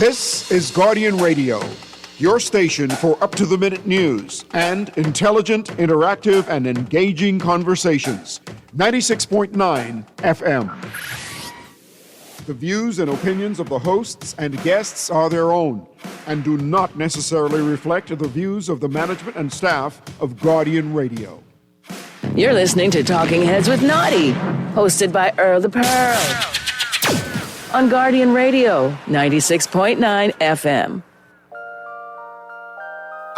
This is Guardian Radio, your station for up-to-the-minute news and intelligent, interactive, and engaging conversations. 96.9 FM. The views and opinions of the hosts and guests are their own and do not necessarily reflect the views of the management and staff of Guardian Radio. You're listening to Talking Heads with Naughty, hosted by Earl the Pearl. On Guardian Radio, 96.9 FM.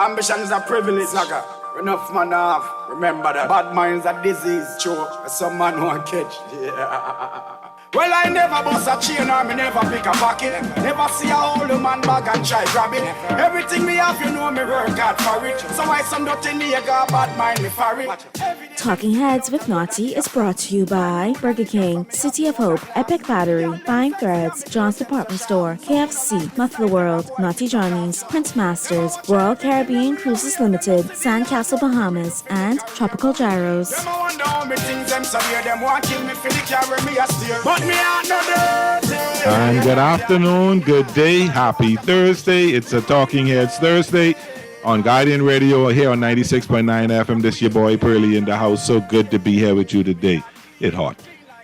Ambition is a privilege, nigga. Enough man have. Remember that. Bad mind's a disease, choke. Some man won't catch. Yeah. Well, I never bust a chain or me never pick a pocket. Never see a old man bag and try grab it. Everything me have, you know me work hard for it. So why some dirty nigga bad mind me for it? Talking Heads with Naughty is brought to you by Burger King, City of Hope, Epic Battery, Fine Threads, John's Department Store, KFC, Muff the World, Naughty Johnny's, Prince Masters, Royal Caribbean Cruises Limited, Sandcastle Bahamas, and Tropical Gyros. And good afternoon, good day, happy Thursday. It's a Talking Heads Thursday on Guardian Radio here on 96.9 FM. This your boy Pearly in the house. So good to be here with you today. It's hot.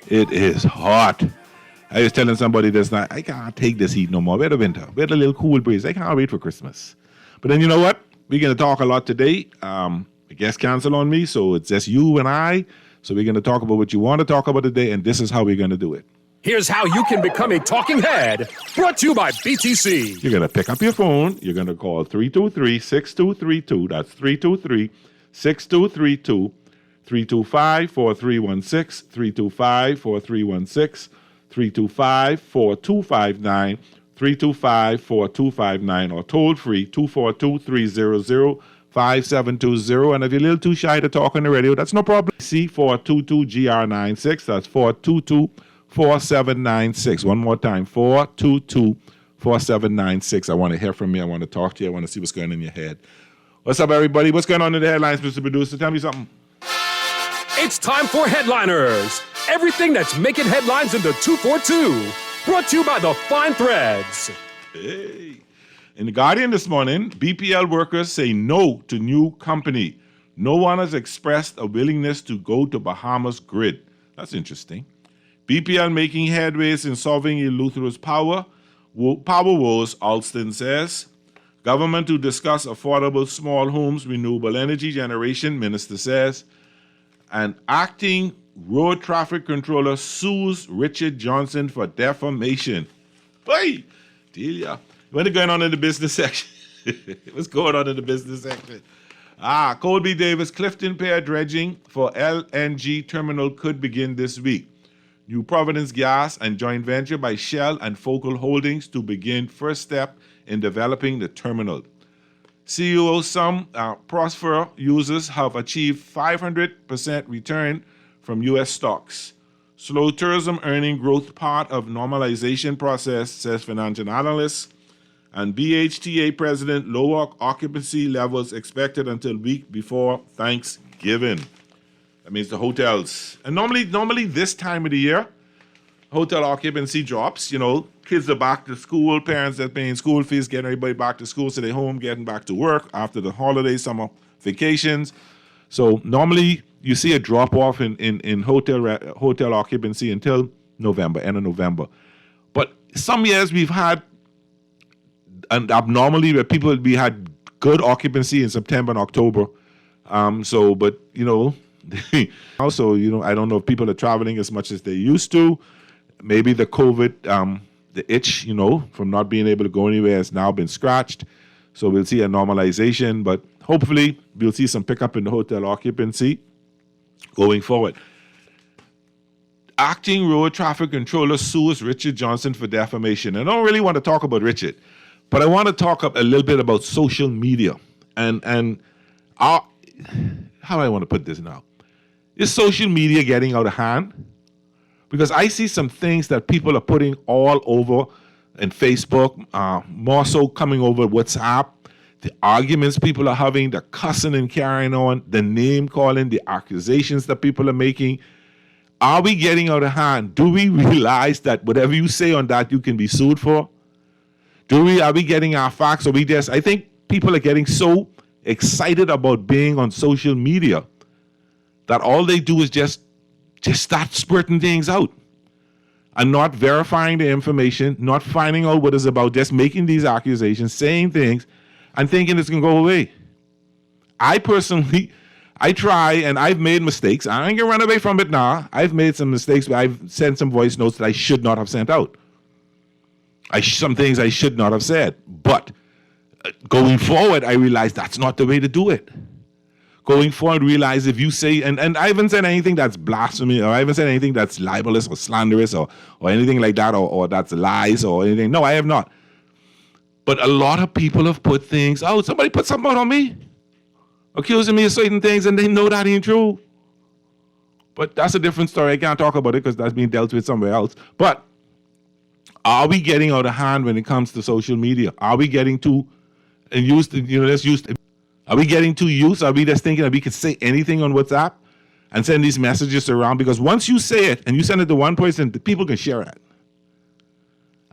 It is hot. I was telling somebody this night, I can't take this heat no more. We're the winter. We're the little cool breeze. I can't wait for Christmas. But then you know what? We're going to talk a lot today. The guest canceled on me, so it's just you and I. So we're going to talk about what you want to talk about today, and this is how we're going to do it. Here's how you can become a talking head, brought to you by BTC. You're going to pick up your phone. You're going to call 323-6232. That's 323-6232. 325-4316. 325-4316. 325-4259. 325-4259. Or toll free 242-300-5720. And if you're a little too shy to talk on the radio, that's no problem. C422-GR96. That's 422-4796. One more time, 422-4796. I want to hear from you. I want to talk to you. I want to see what's going on in your head. What's up, everybody? What's going on in the headlines, Mr. Producer? Tell me something. It's time for Headliners. Everything that's making headlines in the 242. Brought to you by the Fine Threads. Hey. In The Guardian this morning, BPL workers say no to new company. No one has expressed a willingness to go to Bahamas grid. That's interesting. BPL making headways in solving Eleuthero's power woes, Alston says. Government to discuss affordable small homes, renewable energy generation, Minister says. And acting road traffic controller sues Richard Johnson for defamation. Hey, Delia. What's going on in the business section? What's going on in the business section? Colby Davis, Clifton Pier dredging for LNG terminal could begin this week. New Providence Gas and joint venture by Shell and Focal Holdings to begin first step in developing the terminal. CEO some Prosper users have achieved 500% return from U.S. stocks. Slow tourism earning growth part of normalization process, says financial analysts. And BHTA president, lower occupancy levels expected until week before Thanksgiving. That means the hotels. And normally this time of the year, hotel occupancy drops. You know, kids are back to school, parents are paying school fees, getting everybody back to school, so they're home, getting back to work after the holidays, summer vacations. So normally you see a drop off in hotel occupancy until November, end of November. But some years we've had, and abnormally where we had good occupancy in September and October. But you know, also, you know, I don't know if people are traveling as much as they used to. Maybe the COVID, the itch, you know, from not being able to go anywhere has now been scratched. So we'll see a normalization, but hopefully we'll see some pickup in the hotel occupancy going forward. Acting road traffic controller sues Richard Johnson for defamation. I don't really want to talk about Richard, but I want to talk a little bit about social media and how do I want to put this now? Is social media getting out of hand? Because I see some things that people are putting all over in Facebook, more so coming over WhatsApp, the arguments people are having, the cussing and carrying on, the name calling, the accusations that people are making. Are we getting out of hand? Do we realize that whatever you say on that, you can be sued for? Are we getting our facts? Or I think people are getting so excited about being on social media that all they do is just start spurting things out and not verifying the information, not finding out what it's about, just making these accusations, saying things, and thinking it's going to go away. I personally, I try, and I've made mistakes. I ain't going to run away from it now. I've made some mistakes. I've sent some voice notes that I should not have sent out. Some things I should not have said. But going forward, I realized that's not the way to do it. Going forward, realize if you say, and I haven't said anything that's blasphemy, or I haven't said anything that's libelous or slanderous or anything like that, or that's lies or anything. No, I have not. But a lot of people have put things out. Somebody put something out on me, accusing me of certain things, and they know that ain't true. But that's a different story. I can't talk about it because that's being dealt with somewhere else. But are we getting out of hand when it comes to social media? Are we getting too used to, are we getting too used? Are we just thinking that we could say anything on WhatsApp and send these messages around? Because once you say it and you send it to one person, the people can share it.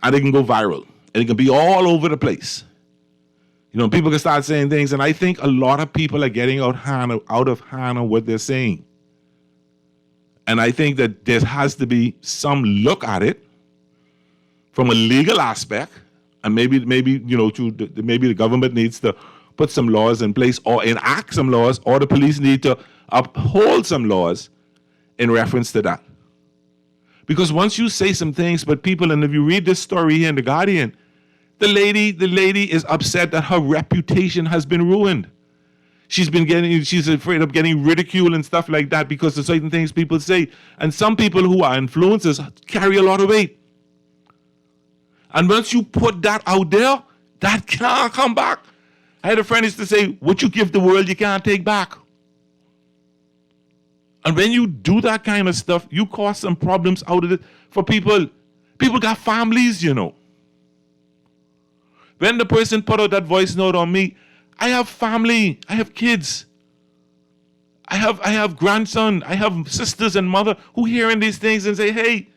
And it can go viral. And it can be all over the place. People can start saying things. And I think a lot of people are getting out of hand on what they're saying. And I think that there has to be some look at it from a legal aspect. And maybe the government needs to put some laws in place or enact some laws, or the police need to uphold some laws in reference to that. Because once you say some things, but people, and if you read this story here in The Guardian, the lady is upset that her reputation has been ruined. She's afraid of getting ridiculed and stuff like that because of certain things people say. And some people who are influencers carry a lot of weight. And once you put that out there, that can't come back. I had a friend used to say, what you give the world, you can't take back. And when you do that kind of stuff, you cause some problems out of it for people. People got families, When the person put out that voice note on me, I have family, I have kids, I have grandson, I have sisters and mother who hearing these things and say, hey,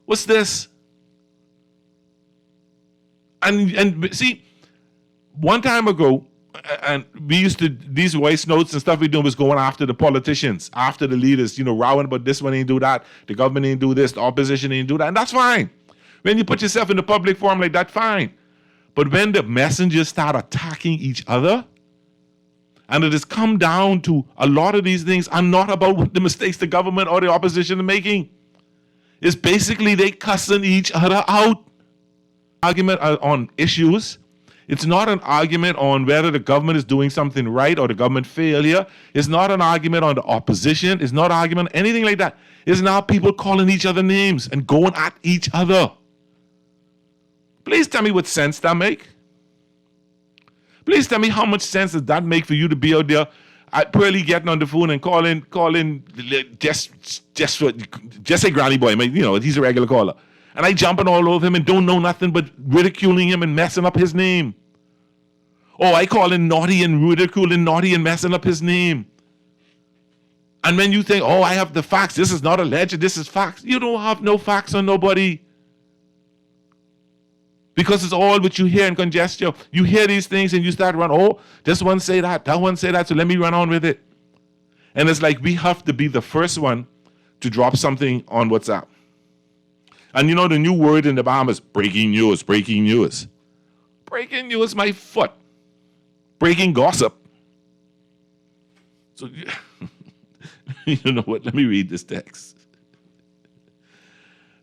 what's this? And see, one time ago, and we used to, these voice notes and stuff we do was going after the politicians, after the leaders, rowing about this one ain't do that, the government ain't do this, the opposition ain't do that, and that's fine. When you put yourself in the public forum like that, fine. But when the messengers start attacking each other, and it has come down to a lot of these things are not about what the mistakes the government or the opposition are making. It's basically they cussing each other out. Argument on issues. It's not an argument on whether the government is doing something right or the government failure. It's not an argument on the opposition. It's not an argument on anything like that. It's now people calling each other names and going at each other. Please tell me what sense that make. Please tell me how much sense does that make for you to be out there probably getting on the phone and calling just say Granny Boy, he's a regular caller. And I jumping all over him and don't know nothing but ridiculing him and messing up his name. Oh, I call him naughty and ridiculing naughty and messing up his name. And when you think, oh, I have the facts, this is not a legend, this is facts. You don't have no facts on nobody. Because it's all what you hear in congestion. You hear these things and you start running, oh, this one say that one say that, so let me run on with it. And it's like we have to be the first one to drop something on WhatsApp. And the new word in the Bahamas, breaking news, breaking news. Breaking news, my foot. Breaking gossip. So, you know what? Let me read this text.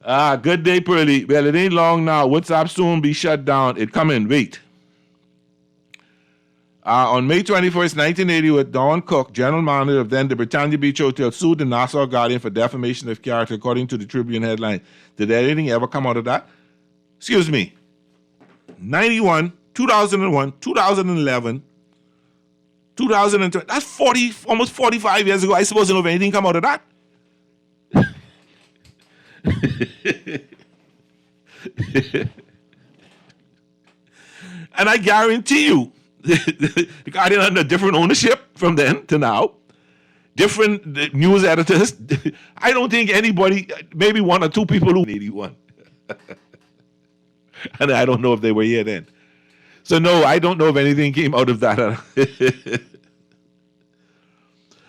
Good day, Pearly. Well, it ain't long now. WhatsApp soon be shut down. It coming. Wait. On May 21st, 1980, with Don Cook, general manager of then the Britannia Beach Hotel, sued the Nassau Guardian for defamation of character, according to the Tribune headline. Did anything ever come out of that? Excuse me. 91, 2001, 2011, 2020. That's almost 45 years ago. I suppose if anything come out of that. And I guarantee you, the Guardian under different ownership from then to now, different news editors. I don't think anybody, maybe one or two people who 81. And I don't know if they were here then. So no, I don't know if anything came out of that.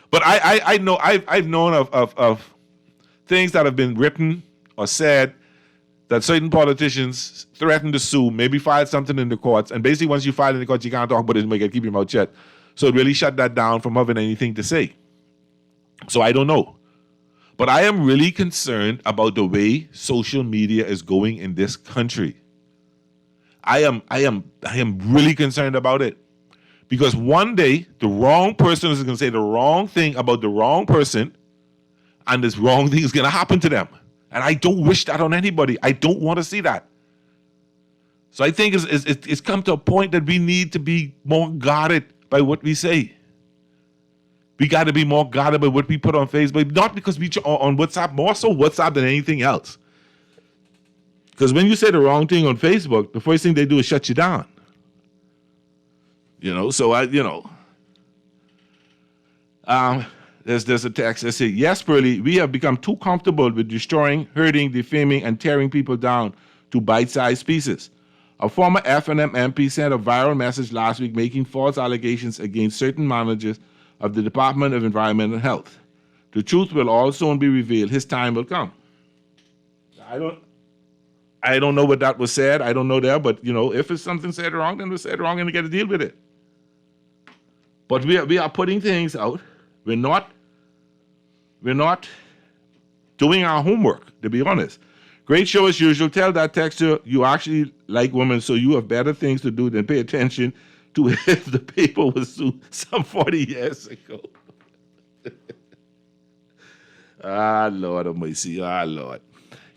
But I know I've known of things that have been written or said that certain politicians threatened to sue, maybe filed something in the courts, and basically once you file in the courts, you can't talk about it and make it keep your mouth shut. So it really shut that down from having anything to say. So I don't know. But I am really concerned about the way social media is going in this country. I am really concerned about it. Because one day, the wrong person is going to say the wrong thing about the wrong person, and this wrong thing is going to happen to them. And I don't wish that on anybody. I don't want to see that. So I think it's come to a point that we need to be more guarded by what we say. We got to be more guarded by what we put on Facebook, not because we on WhatsApp, more so WhatsApp than anything else. Because when you say the wrong thing on Facebook, the first thing they do is shut you down. There's a text that says, yes, Pearlie, we have become too comfortable with destroying, hurting, defaming, and tearing people down to bite-sized pieces. A former FNM MP sent a viral message last week making false allegations against certain managers of the Department of Environment and Health. The truth will all soon be revealed. His time will come. I don't know what that was said. I don't know there, but if it's something said wrong, then we said wrong and we got to deal with it. But we are putting things out. We're not doing our homework, to be honest. Great show as usual. Tell that texter you actually like women, so you have better things to do than pay attention to if the paper was sued some 40 years ago. Lord of mercy. Lord.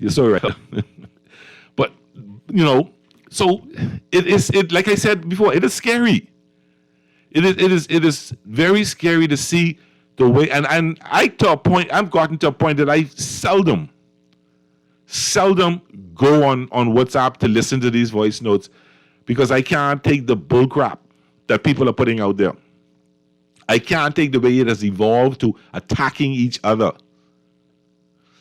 You're so right. But, so it is like I said before, it is scary. It is very scary to see the way, and I've gotten to a point that I seldom go on WhatsApp to listen to these voice notes because I can't take the bull crap that people are putting out there. I can't take the way it has evolved to attacking each other.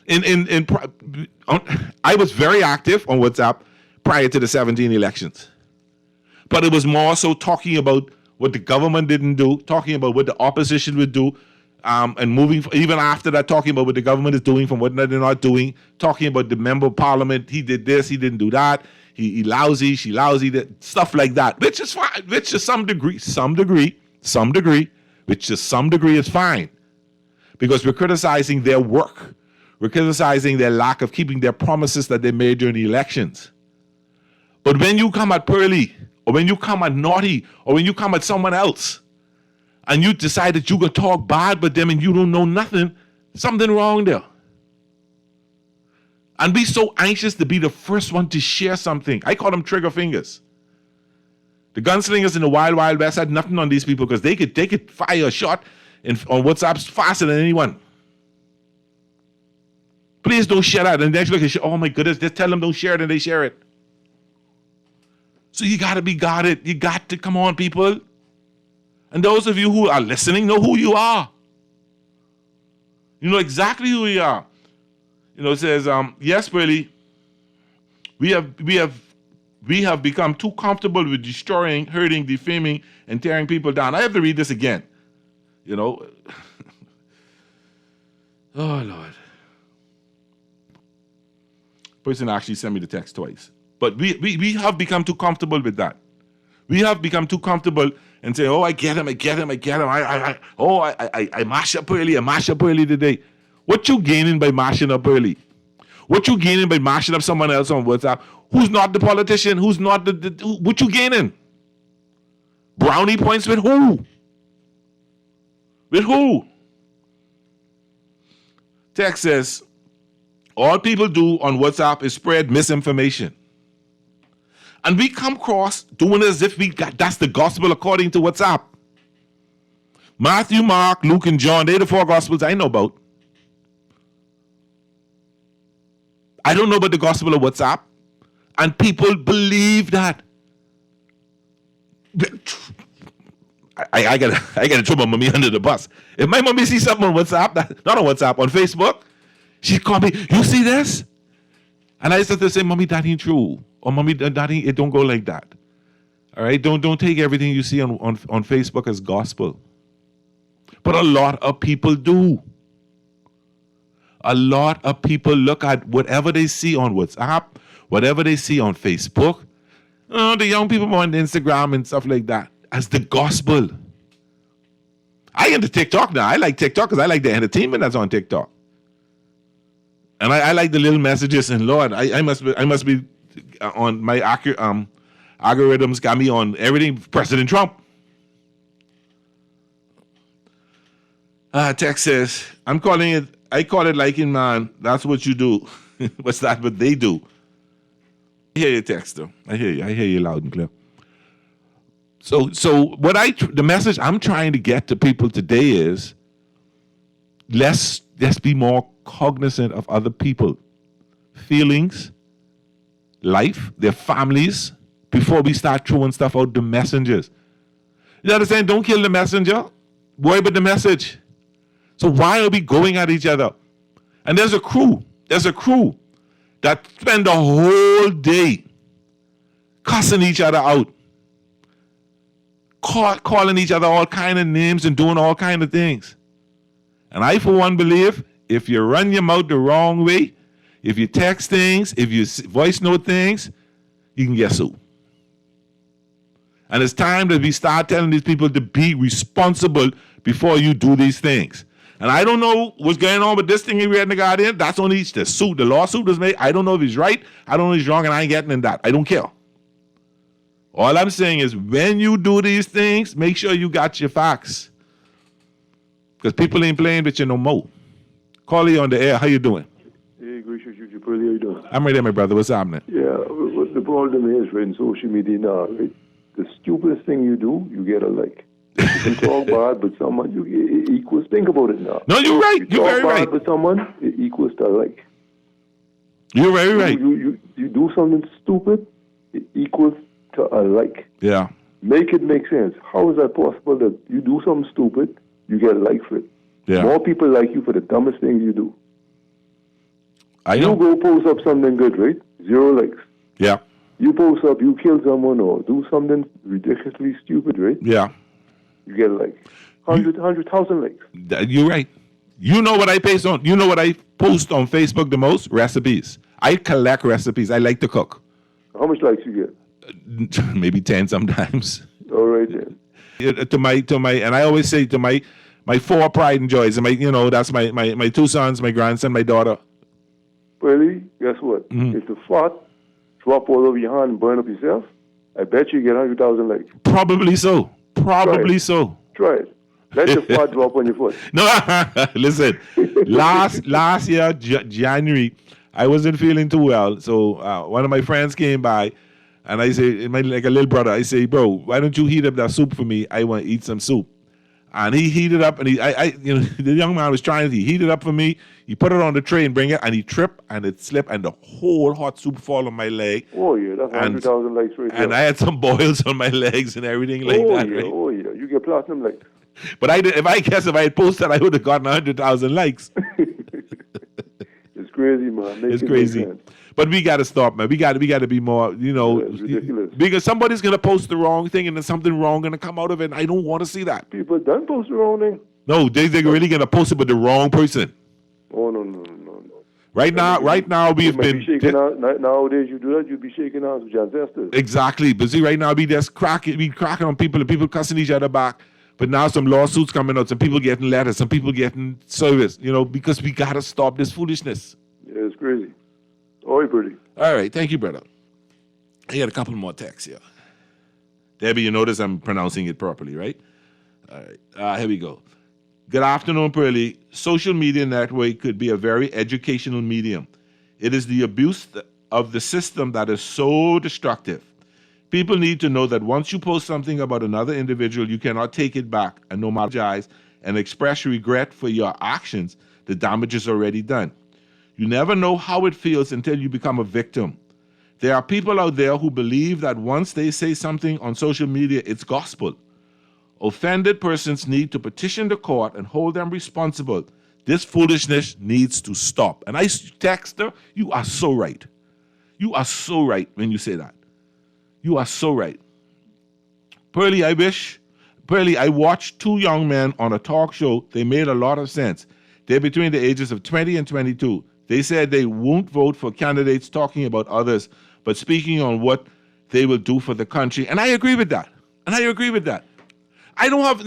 I was very active on WhatsApp prior to the 2017 elections, but it was more so talking about what the government didn't do, talking about what the opposition would do, and moving, even after that, talking about what the government is doing from what they're not doing, talking about the member of parliament, he did this, he didn't do that, he lousy, she lousy, stuff like that, which is fine, which to some degree is fine, because we're criticizing their work. We're criticizing their lack of keeping their promises that they made during the elections. But when you come at Pearlie, or when you come at Naughty, or when you come at someone else, and you decide that you can talk bad about them and you don't know nothing, something wrong there. And be so anxious to be the first one to share something. I call them trigger fingers. The gunslingers in the Wild Wild West had nothing on these people because they could fire a shot on WhatsApp faster than anyone. Please don't share that. And then you look at, oh my goodness, just tell them don't share it and they share it. So you got to be guarded. You got to, come on, people. And those of you who are listening know who you are. You know exactly who you are. It says, yes, Pearlie, we have become too comfortable with destroying, hurting, defaming, and tearing people down. I have to read this again. Oh, Lord. Person actually sent me the text twice. But we have become too comfortable with that. We have become too comfortable and say, oh, I get him. I mash up Pearlie today. What you gaining by mashing up Pearlie? What you gaining by mashing up someone else on WhatsApp? Who's not the politician? Who's not what you gaining? Brownie points with who? With who? Text says, all people do on WhatsApp is spread misinformation. And we come across doing it as if that's the gospel according to WhatsApp. Matthew, Mark, Luke, and John, they're the four gospels I know about. I don't know about the gospel of WhatsApp. And people believe that. I gotta throw my mommy under the bus. If my mommy sees something on WhatsApp, not on WhatsApp, on Facebook, she called me, you see this? And I used to say, Mommy, that ain't true. Or Mommy, it don't go like that. All right, don't take everything you see on Facebook as gospel. But a lot of people do. A lot of people look at whatever they see on WhatsApp, whatever they see on Facebook, the young people on Instagram and stuff like that, as the gospel. I into TikTok now. I like TikTok because I like the entertainment that's on TikTok. And I like the little messages. And Lord, I must be on my algorithms got me on everything President Trump. Text says, I call it liking, man. That's what you do. What's that? What they do. I hear you, Texter. I hear you loud and clear. So the message I'm trying to get to people today is let's be more cognizant of other people, feelings, life, their families, before we start throwing stuff out the messengers. You understand? Don't kill the messenger. Worry about the message. So why are we going at each other? And there's a crew that spend the whole day cussing each other out, calling each other all kind of names and doing all kind of things. And I, for one, believe if you run your mouth the wrong way, if you text things, if you voice note things, you can get sued. And it's time that we start telling these people to be responsible before you do these things. And I don't know what's going on with this thing we read in the Guardian. That's only the lawsuit was made. I don't know if he's right. I don't know if he's wrong, and I ain't getting in that. I don't care. All I'm saying is when you do these things, make sure you got your facts. Because people ain't playing with you no more. Carly on the air. How you doing? Hey, gracious, you how you doing? I'm right there, my brother. What's happening? Yeah, what the problem is in social media now, right? The stupidest thing you do, you get a like. You can talk bad, but someone, it equals, think about it now. No, you're right. You're very right. You talk bad with someone, it equals to a like. You're very right. You do something stupid, it equals to a like. Yeah. Make it make sense. How is that possible that you do something stupid, you get a like for it? Yeah. More people like you for the dumbest things you do. I know. You go post up something good, right? 0 likes. Yeah. You post up, you kill someone or do something ridiculously stupid, right? Yeah. You get like 100,000 likes. You're right. You know what I post on? You know what I post on Facebook the most? Recipes. I collect recipes. I like to cook. How much likes you get? Maybe 10 sometimes. All right then. To my, and I always say to my 4 pride and joys, and that's my 2 sons, my grandson, my daughter. Really? Guess what? If the fart drop all over your hand and burn up yourself, I bet you get 100,000 likes. Probably so. Probably so. Try it. Let the fart drop on your foot. No, listen. Last year, January, I wasn't feeling too well. So one of my friends came by, and I say, like a little brother, I say, bro, why don't you heat up that soup for me? I want to eat some soup. And he heated up, and the young man was trying to heat it up for me. He put it on the tray and bring it, and he tripped, and it slipped, and the whole hot soup fall on my leg. Oh, yeah, that's 100,000 likes right there. And I had some boils on my legs and everything like that. Yeah, right? Oh, yeah, you get platinum likes. But if I had posted, I would have gotten 100,000 likes. It's crazy, man. It's crazy. But we got to stop, man. We got to be more, it's ridiculous. Because somebody's going to post the wrong thing and then something wrong going to come out of it. And I don't want to see that. People done post the wrong thing. No, they're really going to post it with the wrong person. Oh, no. Right now we've been shaking out. Nowadays, you do that, you'd be shaking hands with your ancestors. Exactly. But see, right now we just cracking on people and people cussing each other back. But now some lawsuits coming out, some people getting letters, some people getting service, because we got to stop this foolishness. Yeah, it's crazy. Oi, pretty. All right. Thank you, brother. I got a couple more texts here. Debbie, you notice I'm pronouncing it properly, right? All right. Here we go. Good afternoon, Pearlie. Social media network could be a very educational medium. It is the abuse of the system that is so destructive. People need to know that once you post something about another individual, you cannot take it back and no matter apologize and express regret for your actions. The damage is already done. You never know how it feels until you become a victim. There are people out there who believe that once they say something on social media, it's gospel. Offended persons need to petition the court and hold them responsible. This foolishness needs to stop. And I text her, you are so right. You are so right when you say that. You are so right. Pearlie, I watched two young men on a talk show. They made a lot of sense. They're between the ages of 20 and 22. They said they won't vote for candidates talking about others, but speaking on what they will do for the country. And I agree with that. I don't have,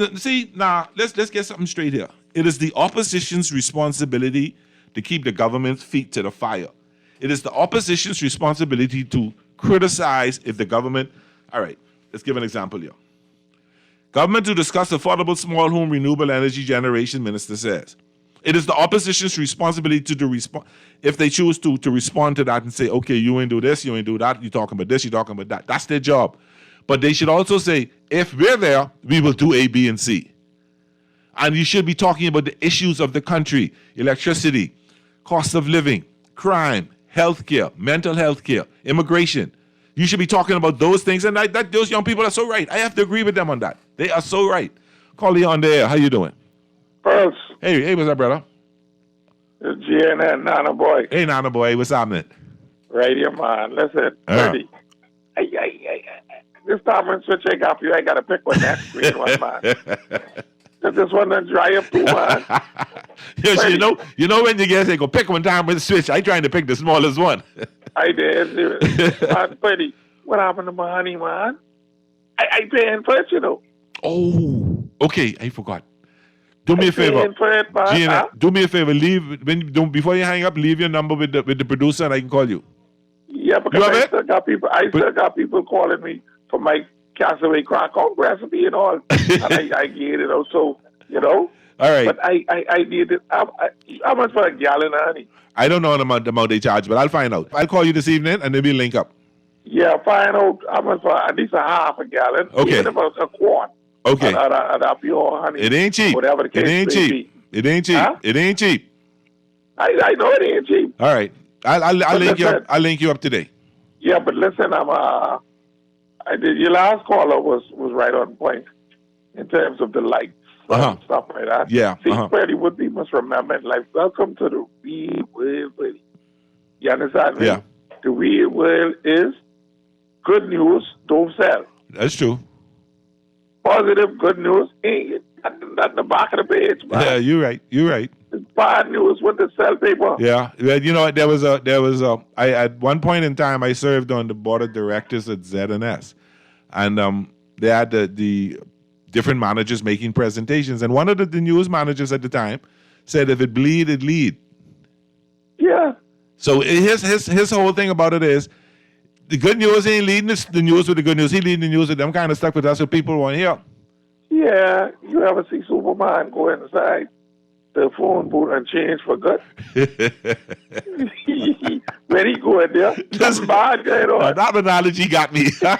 let's get something straight here. It is the opposition's responsibility to keep the government's feet to the fire. It is the opposition's responsibility to criticize if the government, all right, let's give an example here. Government to discuss affordable small home renewable energy generation, minister says. It is the opposition's responsibility to respond, if they choose to respond to that and say, okay, you ain't do this, you ain't do that, you're talking about this, you're talking about that. That's their job. But they should also say, if we're there, we will do A, B, and C. And you should be talking about the issues of the country: electricity, cost of living, crime, healthcare, mental health care, immigration. You should be talking about those things. And those young people are so right. I have to agree with them on that. They are so right. Call you on the air. How you doing? Pearls. Hey, what's up, brother? It's GNN, Nana Boy. Hey, Nana Boy, what's happening? Radio man, listen, buddy. This time when switch I got for you, I got to pick one next green one, man. This one done dry up too, man. Yes, you know when you get say go pick one time with the switch, I trying to pick the smallest one. I did. Man, buddy, what happened to my honey, man? I paying for it, you know. Oh, okay, I forgot. Do me a favor. Paying for it, man. Gina, do me a favor. Before you hang up, leave your number with the producer and I can call you. Yeah, because I still got people calling me for my Castaway Krakow recipe and all. And I get it also, you know. All right. But I need it. How much for a gallon of honey? I don't know the amount they charge, but I'll find out. I'll call you this evening and then we'll link up. Yeah, find out how much for at least a half a gallon. Okay. Even if it's a quart. Okay. Of pure honey. It ain't cheap. Whatever the case may be. It ain't cheap. Huh? It ain't cheap. I know it ain't cheap. All right. I'll link you up. I'll link you up today. Yeah, but listen, your last caller was right on point in terms of the lights and stuff like that. Yeah. See, Freddie Woodby must remember, like, welcome to the real world, buddy. You understand me? Yeah. The real world is good news, don't sell. That's true. Positive, good news, ain't not the back of the page, man. Yeah, you're right. It's bad news with the sell paper. Yeah, you know, there was I at one point in time I served on the board of directors at ZNS, and they had the different managers making presentations, and one of the news managers at the time said, if it bleed, it lead. Yeah. So his whole thing about it is, the good news ain't leading the news with the good news. He leading the news with them kind of stuff, but that's what people want to hear. Yeah, you ever see Superman go inside the phone booth and change for good? When he go in there, something bad going on. That analogy got me. All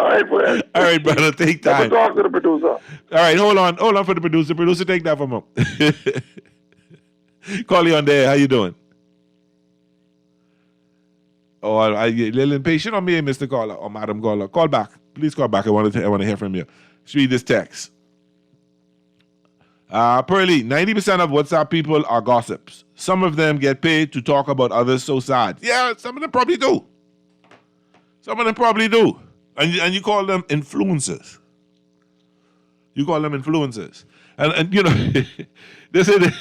right, brother. All right, brother, take time. Let me talk to the producer. All right, hold on for the producer. Producer, take that from him. Call you on there. How you doing? Oh, are you a little impatient on me, Mr. Caller or Madam Caller? Call back. Please call back. I want to hear from you. Let's read this text. Pearlie, 90% of WhatsApp people are gossips. Some of them get paid to talk about others so sad. Yeah, some of them probably do. And you call them influencers. And you know, listen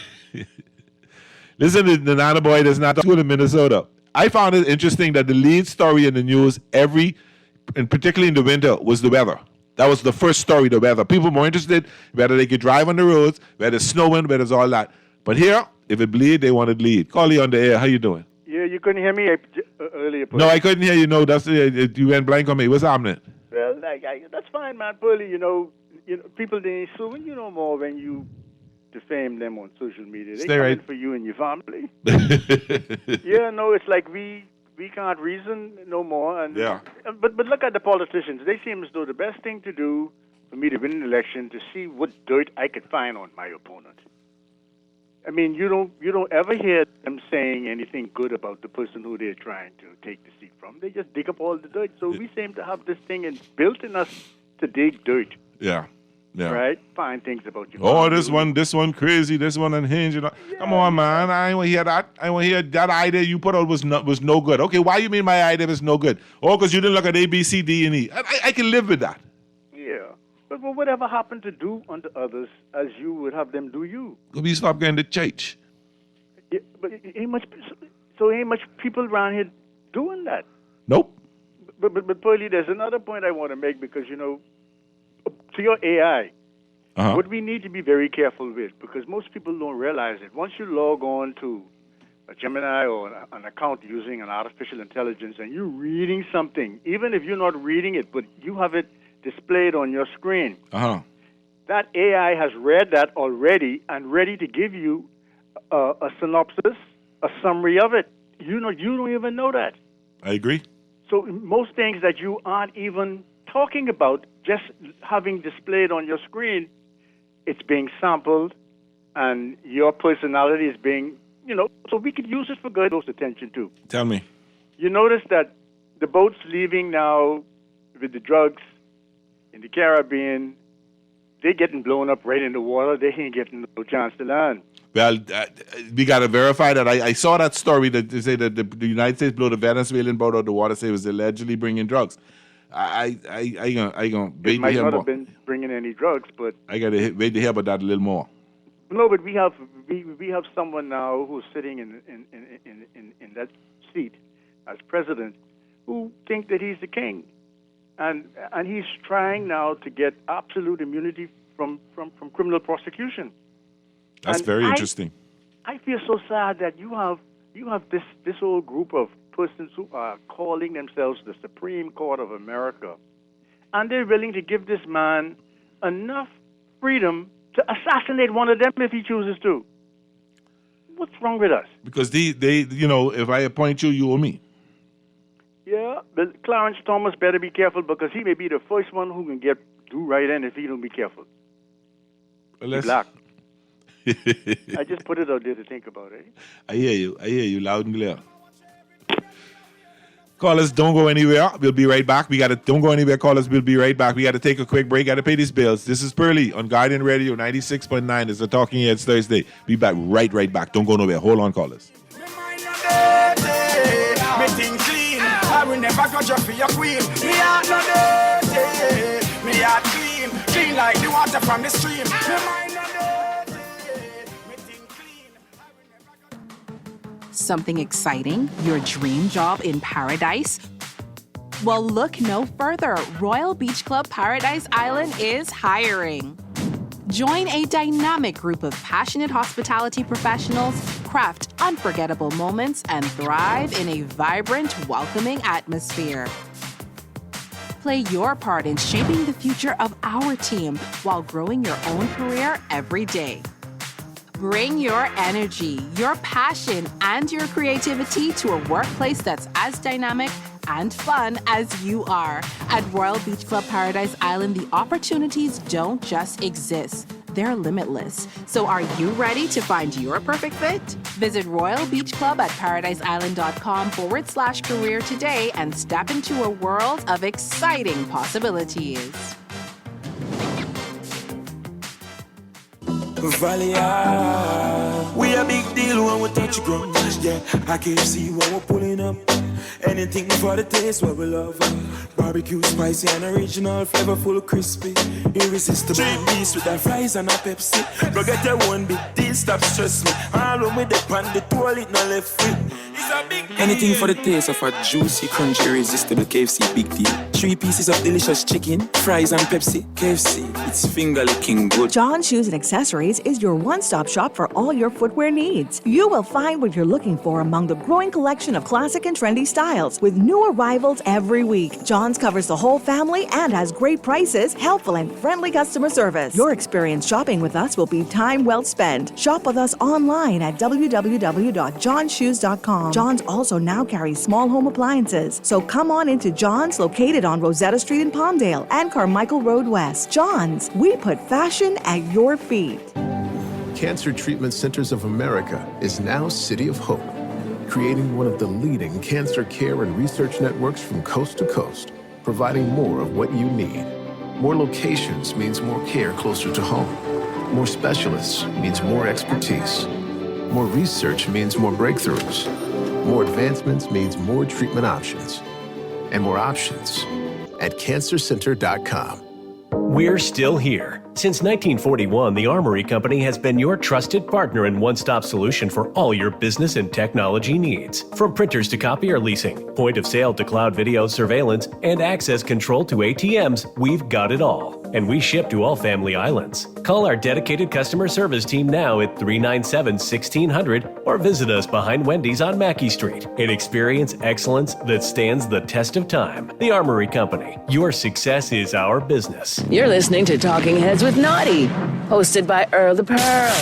to the Nana Boy that's not good in Minnesota. I found it interesting that the lead story in the news and particularly in the winter, was the weather. That was the first story, the weather. People more interested whether they could drive on the roads, whether it's snowing, whether it's all that. But here, if it bleed, they wanted lead. Call you on the air. How you doing? Yeah, you couldn't hear me earlier. No, I couldn't hear you. No, that's you went blank on me. What's happening? Well, that's fine, man. Pearlie, you know, people they suing you no more when you defame them on social media. They Stay come right. in for you and your family. Yeah, no, it's like we can't reason no more. And Yeah. But look at the politicians. They seem as though the best thing to do for me to win an election to see what dirt I could find on my opponent. I mean, you don't ever hear them saying anything good about the person who they're trying to take the seat from. They just dig up all the dirt. So we seem to have this thing built in us to dig dirt. Yeah. Yeah. right? Find things about you. Oh, this one crazy, this one unhinged. Come on, man. I ain't want to hear that. I want to hear that idea you put out was no good. Okay, why you mean my idea was no good? Oh, because you didn't look at A, B, C, D, and E. I can live with that. Yeah. But whatever happened to do unto others as you would have them do you? We stop going to church. Yeah, but ain't much people around here doing that. Nope. But Pearlie, there's another point I want to make because, to your AI, what we need to be very careful with, because most people don't realize it. Once you log on to a Gemini or an account using an artificial intelligence and you're reading something, even if you're not reading it, but you have it displayed on your screen, that AI has read that already and ready to give you a synopsis, a summary of it. You don't even know that. I agree. So most things that you aren't even talking about, just having displayed on your screen, it's being sampled, and your personality is being, so we could use it for good. Close attention to. Tell me. You notice that the boats leaving now with the drugs in the Caribbean, they're getting blown up right in the water. They ain't getting no chance to land. Well, we got to verify that. I saw that story that they say that the United States blew the Venezuelan boat out of the water, say it was allegedly bringing drugs. I gonna wait to hear more. It might not have been bringing any drugs, but I gotta wait to hear about that a little more. No, but we have someone now who's sitting in that seat as president who think that he's the king, and he's trying now to get absolute immunity from criminal prosecution. That's very interesting. I feel so sad that you have this whole group of persons who are calling themselves the Supreme Court of America, and they're willing to give this man enough freedom to assassinate one of them if he chooses to. What's wrong with us? Because they if I appoint you, you owe me. Yeah, but Clarence Thomas better be careful because he may be the first one who can do right in if he don't be careful. He's black. I just put it out there to think about it. I hear you loud and clear. Callers, don't go anywhere. We'll be right back. Don't go anywhere, callers. We'll be right back. We got to take a quick break. Got to pay these bills. This is Pearlie on Guardian Radio 96.9. It's the Talking Heads Thursday. Be back right back. Don't go nowhere. Hold on, callers. Me think clean. I will never go just for your queen. Me heart no dirty. Me heart clean like the water from the stream. Me mind no dirty. Me think clean. Something exciting? Your dream job in paradise? Well, look no further. Royal Beach Club Paradise Island is hiring. Join a dynamic group of passionate hospitality professionals, craft unforgettable moments, and thrive in a vibrant, welcoming atmosphere. Play your part in shaping the future of our team while growing your own career every day. Bring your energy, your passion, and your creativity to a workplace that's as dynamic and fun as you are. At Royal Beach Club Paradise Island, the opportunities don't just exist. They're limitless. So are you ready to find your perfect fit? Visit Royal Beach Club at paradiseisland.com/career today and step into a world of exciting possibilities. Valia, we a big deal when we touch ground. Yeah, I can see when we're pulling up. Anything for the taste what we love. Barbecue, spicy and original, flavorful, crispy, irresistible. 3 piece with the fries and a Pepsi. Go get your one big deal, stop stress me. All when we dip on the toilet, no left feet. Anything for the taste of a juicy, crunchy, irresistible KFC big deal. 3 pieces of delicious chicken, fries and Pepsi. KFC, it's finger licking good. John Shoes and Accessories is your one-stop shop for all your footwear needs. You will find what you're looking for among the growing collection of classic and trendy styles with new arrivals every week. John's covers the whole family and has great prices, helpful and friendly customer service. Your experience shopping with us will be time well spent. Shop with us online at www.johnshoes.com. John's also now carries small home appliances. So come on into John's, located on Rosetta Street in Palmdale and Carmichael Road West. John's, we put fashion at your feet. Cancer Treatment Centers of America is now City of Hope, creating one of the leading cancer care and research networks from coast to coast, providing more of what you need. More locations means more care closer to home. More specialists means more expertise. More research means more breakthroughs. More advancements means more treatment options. And more options at cancercenter.com. We're still here. Since 1941, the Armory Company has been your trusted partner and one-stop solution for all your business and technology needs. From printers to copier leasing, point of sale to cloud video surveillance, and access control to ATMs, we've got it all. And we ship to all family islands. Call our dedicated customer service team now at 397-1600 or visit us behind Wendy's on Mackey Street and experience excellence that stands the test of time. The Armory Company. Your success is our business. You're listening to Talking Heads with Naughty, hosted by Earl the Pearl.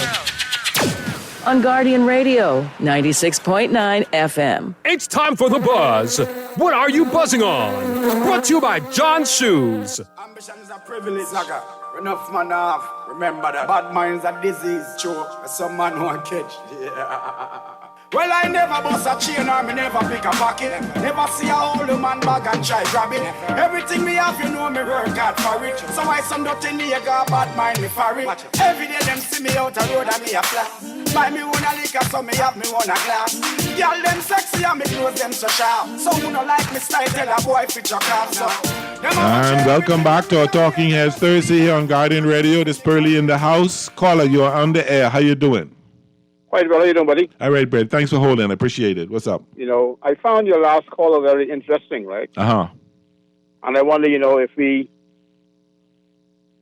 On Guardian Radio, 96.9 FM. It's time for The Buzz. What are you buzzing on? Brought to you by John's Shoes. Ambition is a privilege, nigga. Enough man have. Remember that. Bad minds are disease, choke. Some man won't catch. Yeah. Well, I never bust a chain or me never pick a pocket. Never see a old man bag and try grab it. Everything me have, you know me work hard for it. So why some dirty nigga bad mind me for it? Every day them see me out the road and me a flat. Buy me one a liquor, so me have me one a glass. Girl them sexy and me clothes them so sharp. So who no like me style, tell a boy fit your craft. So And welcome back to our Talking Heads Thursday here on Guardian Radio. This Pearly in the house. Caller, you're on the air. How you doing? Quite well. How you doing, buddy? All right, Brad. Thanks for holding. I appreciate it. What's up? You know, I found your last caller very interesting, right? Uh-huh. And I wonder,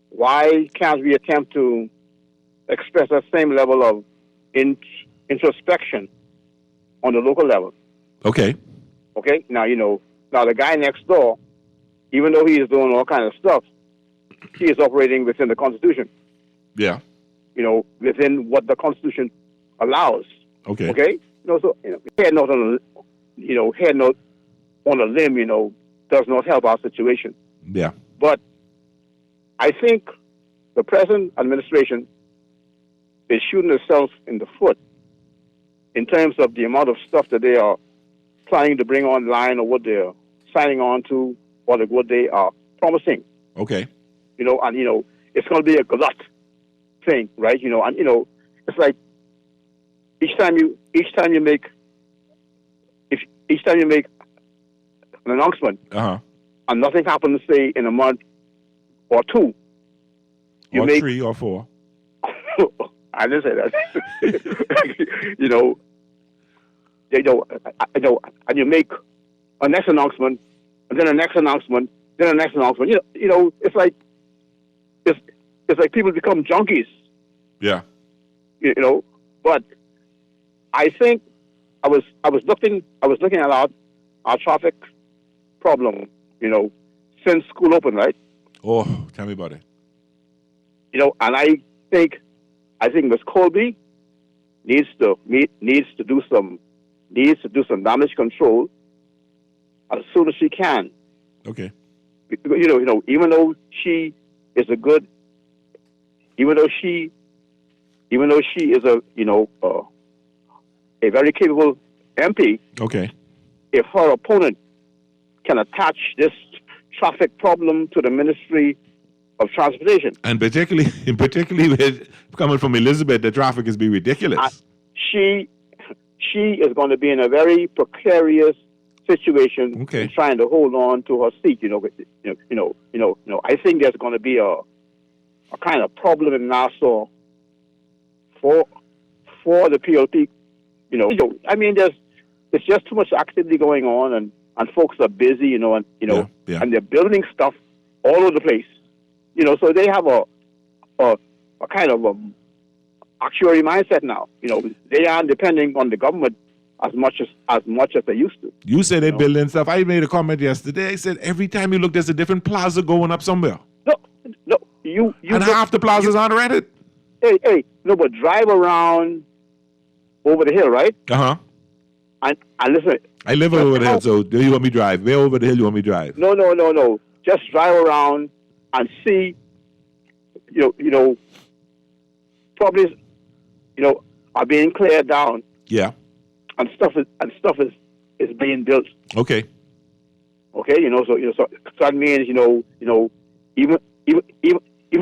why can't we attempt to express that same level of introspection on the local level? Okay. Okay? Now, now the guy next door, even though he is doing all kinds of stuff, he is operating within the Constitution. Yeah. Within what the Constitution allows. Okay. Okay? Head note on a limb, does not help our situation. Yeah. But I think the present administration is shooting themselves in the foot in terms of the amount of stuff that they are planning to bring online or what they're signing on to or what they are promising. Okay. It's going to be a glut thing, right? It's like each time you make an announcement, and nothing happens, say in a month or two, you or make 3 or 4. I didn't say that. And you make a next announcement, and then a next announcement, then a next announcement. It's like people become junkies. Yeah. But I think I was looking at our traffic problem, since school opened, right? Oh, tell me about it. And I think Ms. Colby needs to do some damage control as soon as she can. Okay. Even though she is a very capable MP. Okay. If her opponent can attach this traffic problem to the Ministry of Transportation, and particularly with coming from Elizabeth, the traffic is be ridiculous. She is going to be in a very precarious situation, trying to hold on to her seat. I think there's going to be a kind of problem in Nassau for the PLP. There's just too much activity going on, and folks are busy, and they're building stuff all over the place. So they have a kind of actuary mindset now. They aren't depending on the government as much as they used to. You said they're building stuff. I made a comment yesterday. I said every time you look, there's a different plaza going up somewhere. No, you and half the plazas aren't rented. Hey, but drive around over the hill, right? And listen. I live over the hill, so do you want me to drive? Where over the hill you want me to drive? No. Just drive around and see, probably, are being cleared down. Yeah. And stuff is being Okay. Okay. So that means even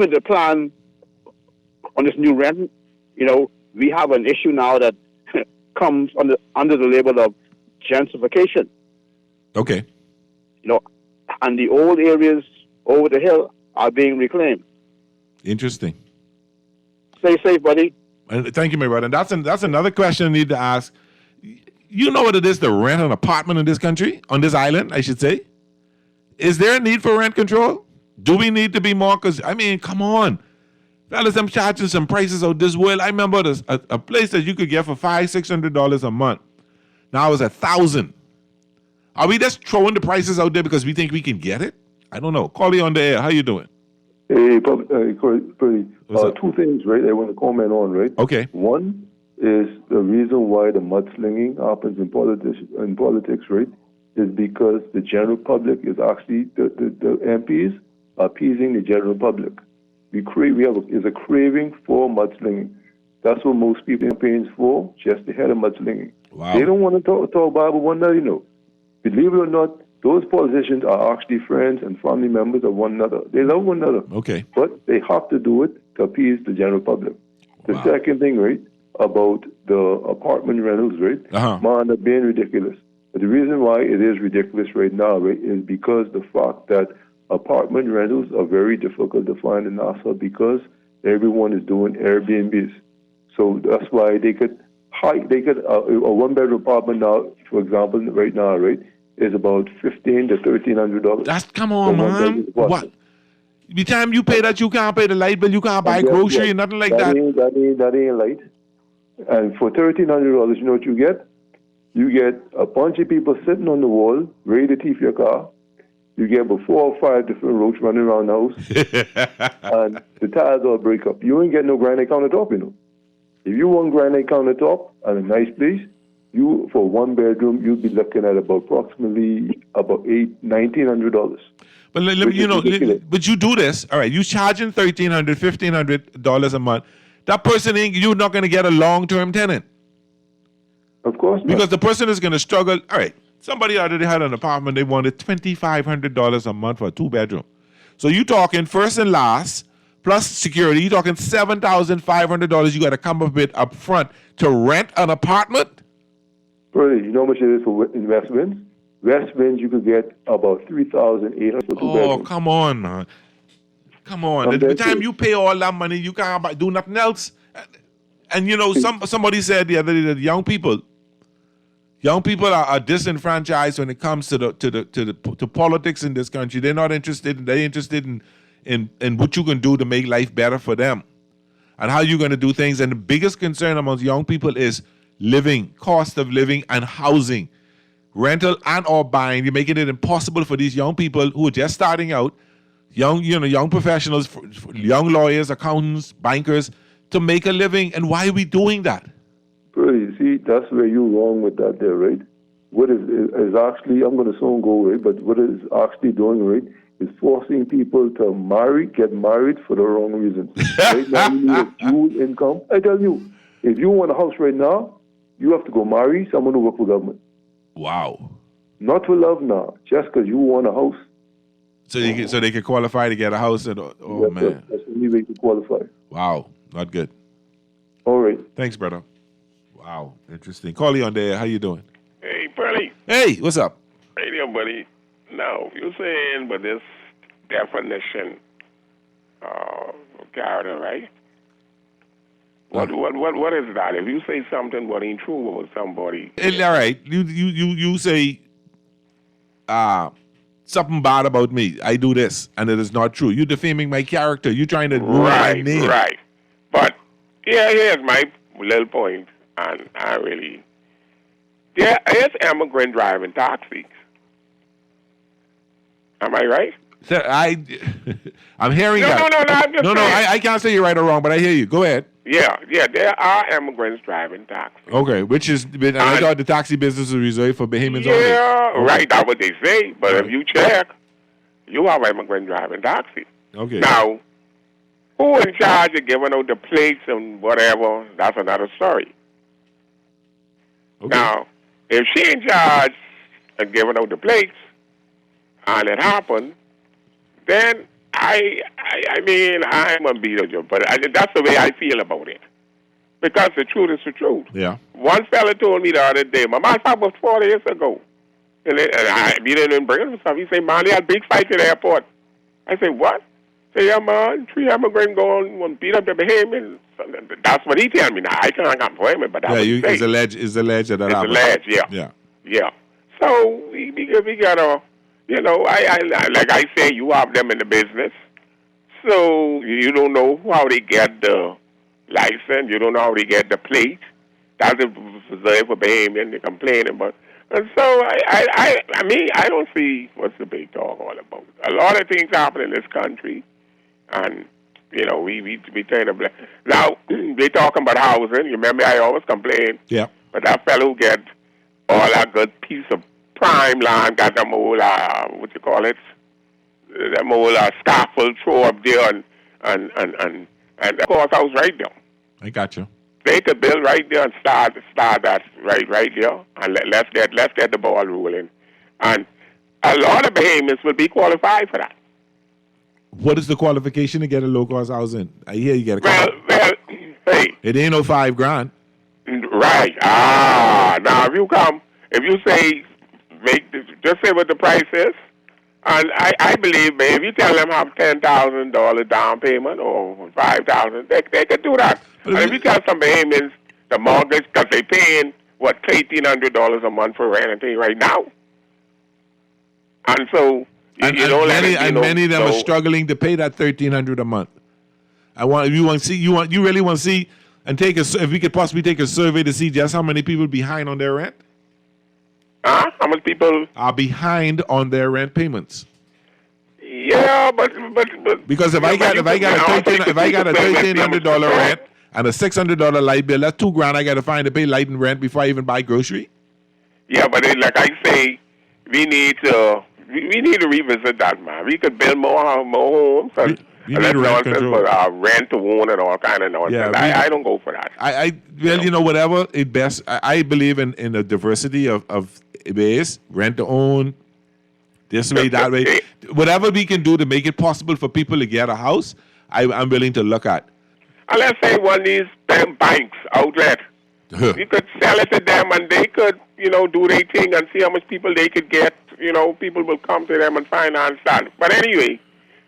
with the plan on this new rent, we have an issue now that comes under the label of gentrification. Okay. And the old areas over the hill are being reclaimed. Interesting. Stay safe, buddy. And thank you, my brother. And that's another question I need to ask. You know what it is to rent an apartment in this country, on this island, I should say? Is there a need for rent control? Do we need to be more? Because, come on. Fellas, I'm charging some prices out this world. I remember a place that you could get for $500-$600 a month. Now it's $1,000. Are we just throwing the prices out there because we think we can get it? I don't know. Call you on the air. How you doing? Hey, two things, right, I want to comment on, right? Okay. One is the reason why the mudslinging happens in politics, right, is because the general public is actually, the MPs are appeasing the general public. Is a craving for mudslinging. That's what most people campaigns for, just to head of mudslinging. Wow. They don't want to talk about one another, Believe it or not, those politicians are actually friends and family members of one another. They love one another. Okay. But they have to do it to appease the general public. The second thing, right, about the apartment rentals, right, man, they're being ridiculous. But the reason why it is ridiculous right now, right, is because the fact that apartment rentals are very difficult to find in Nassau because everyone is doing Airbnbs. So that's why they could a one-bedroom apartment now, for example, right now, right, is about $1,500 to $1,300. Come on, man. What? The time you pay that, you can't pay the light bill, you can't buy grocery, nothing like that. That ain't light. And for $1,300, you know what you get? You get a bunch of people sitting on the wall, ready to thief your car. You get about 4 or 5 different roaches running around the house. And the tires all break up. You ain't get no granite countertop, If you want granite countertop and a nice place, you, for one bedroom, you'd be looking at approximately $1,900. But but you do this, all right? You charging $1,300, $1,500 a month. That person you're not going to get a long-term tenant. Of course not. Because the person is going to struggle. All right, somebody already had an apartment. They wanted $2,500 a month for a 2-bedroom. So you talking first and last plus security. You talking $7,500. You got to come up with up front to rent an apartment. Really, you know how much it is for in West Winds? West Winds, you could get about $3,800 for 2 bedrooms. Oh, come on, man. Come on. The time you pay all that money, you can't do nothing else. And somebody said the other day that young people are disenfranchised when it comes to politics in this country. They're not interested. They're interested in what you can do to make life better for them and how you're going to do things. And the biggest concern amongst young people is living, cost of living, and housing, rental and or buying. You're making it impossible for these young people who are just starting out, young professionals, young lawyers, accountants, bankers, to make a living. And why are we doing that? You see, that's where you're wrong with that there, right? What is actually, I'm going to soon go away, but what it is actually doing, right, is forcing people to get married for the wrong reasons. Right now, you need a dual income. I tell you, if you want a house right now, you have to go marry someone who works for government. Wow. Not for love now, just because you want a house. So they can qualify to get a house. Man. That's the only way to qualify. Wow, not good. All right. Thanks, brother. Wow, interesting. Call you on there. How you doing? Hey, Pearly. Hey, what's up? Hey there, buddy. Now, you're saying, but this definition of character, right? What is that? If you say something what ain't true about somebody, all right. You say something bad about me. I do this, and it is not true. You're defaming my character. You're trying to ruin my name. Right. But here's my little point, and there is immigrant driving taxis. Am I right? Sir, I'm hearing that. No, I can't say you're right or wrong, but I hear you. Go ahead. Yeah, there are immigrants driving taxis. Okay, I thought the taxi business was reserved for Bahamians only. Yeah, right, that's what they say. But if you check, you have immigrant driving taxis. Okay. Now, who in charge of giving out the plates and whatever, that's another story. Okay. Now, if she in charge of giving out the plates, and it happened, then I mean, I'm gonna beat you, but that's the way I feel about it. Because the truth is the truth. Yeah. One fella told me the other day, my master was 4 years ago, and I beat him and bring him stuff. He said, "Man, they had a big fight at the airport." I said, "What?" Say, "Yeah, man, 3 immigrants going and beat up the Bahamians." That's what he tell me. Now I can't come for him, but that's what he say. It's alleged that happened. It's alleged, yeah. So we gotta, I like I say, you have them in the business, so you don't know how they get the license, you don't know how they get the plate. That's a reserve for Bahamian. They're complaining about. And so I mean, I don't see what's the big talk all about. A lot of things happen in this country, and we trying to now they talking about housing. You remember I always complain. Yeah. But that fellow who get all that good piece of prime land, got them old them old scaffold throw up there and the courthouse right there. I got you. They could build right there and start that right there, and let's get the ball rolling. And a lot of Bahamians will be qualified for that. What is the qualification to get a low-cost housing? I hear you get a well, hey. It ain't no $5,000. Right. Now if you say, just say what the price is, and I believe, man, if you tell them have $10,000 down payment or $5,000, they could do that. And if you tell some Bahamians the mortgage, because they paying, $1,300 a month for rent right now. And so, many of them are struggling to pay that $1,300 a month. You really want to see and if we could possibly take a survey to see just how many people behind on their rent. How much people are behind on their rent payments? Yeah, but because if I got a $1,300 rent and a $600 light bill, that's $2,000 I got to find to pay light and rent before I even buy grocery. Yeah, but like I say, we need to revisit that, man. We could build more homes. You need rent control. Rent to own and all kind of nonsense. Yeah, I don't go for that. Whatever it best. I believe in a diversity of ways, rent to own, this way, that way. Whatever we can do to make it possible for people to get a house, I'm willing to look at. And let's say one of these banks outlet, you could sell it to them and they could, do their thing and see how much people they could get. People will come to them and finance that. But anyway,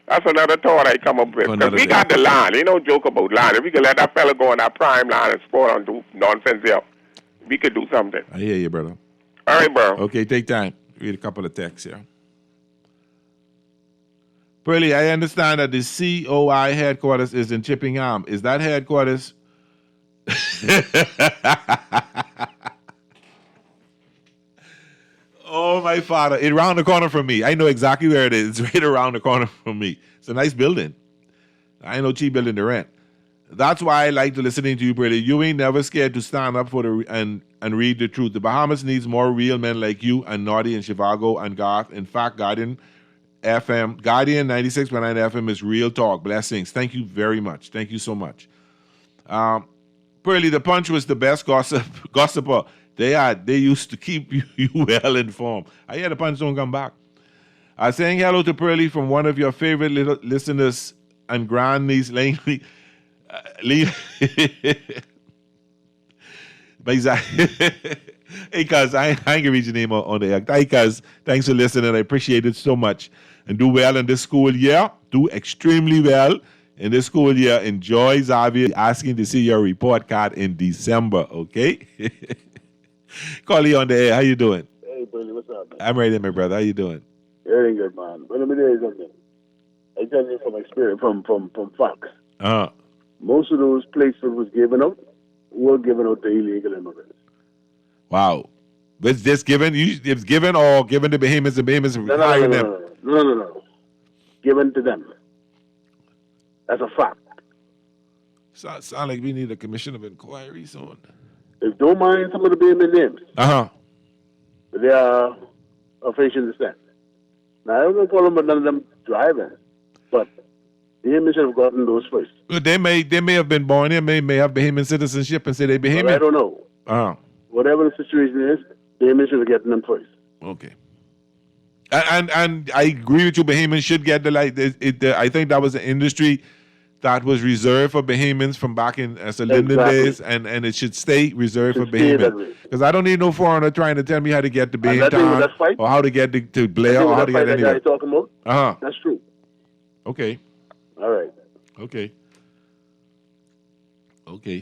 that's another thought I come up with. Because we got the land. Ain't no joke about land. If we could let that fella go on that prime land and sport and do nonsense there, we could do something. I hear you, brother. All right, bro. Okay, take time. Read a couple of texts here. Pearlie, I understand that the COI headquarters is in Chippingham. Is that headquarters? Oh, my father. It's around the corner from me. I know exactly where it is. It's right around the corner from me. It's a nice building. I ain't no cheap building to rent. That's why I like to listening to you, Pearlie. You ain't never scared to stand up for and read the truth. The Bahamas needs more real men like you and Naughty and Chivago and Garth. In fact, Guardian 96.9 FM is real talk. Blessings. Thank you very much. Thank you so much. Pearlie, the Punch was the best gossiper. They used to keep you well informed. I hear the Punch don't come back. Saying hello to Pearlie from one of your favorite little listeners and grandniece, Laney. Hey, cuz, I ain't gonna read your name on the air. Hey, cuz, thanks for listening. I appreciate it so much. And do well in this school year. Do extremely well in this school year. Enjoy, Xavier. Asking to see your report card in December, okay? Call you on the air. How you doing? Hey, Billy, what's up, man? I'm ready, my brother. How you doing? Very good, man. Well, let me tell you something. I tell you from experience, from facts. Most of those places that was given out were given out to illegal immigrants. Wow. Was this given? It's given or given to Bahamians? The Bahamians hired them? No. Given to them. That's a fact. Sound like we need a commission of inquiry soon. If don't mind some of the Bahamian names. They are of Asian descent. Now, I don't know problem with none of them driving, but the Bahamians should have gotten those first. Well, they may have been born here, may have Bahamian citizenship and say they Bahamian. Well, I don't know. Whatever the situation is, the Bahamians should have gotten them first. Okay. And I agree with you. Bahamians should get the light. I think that was an industry that was reserved for Bahamians from back in Linden days, and it should stay reserved for Bahamians. Because I don't need no foreigner trying to tell me how to get to Baytown or how to get to Blair or how to get anywhere. Talking about? That's true. Okay. All right. Okay.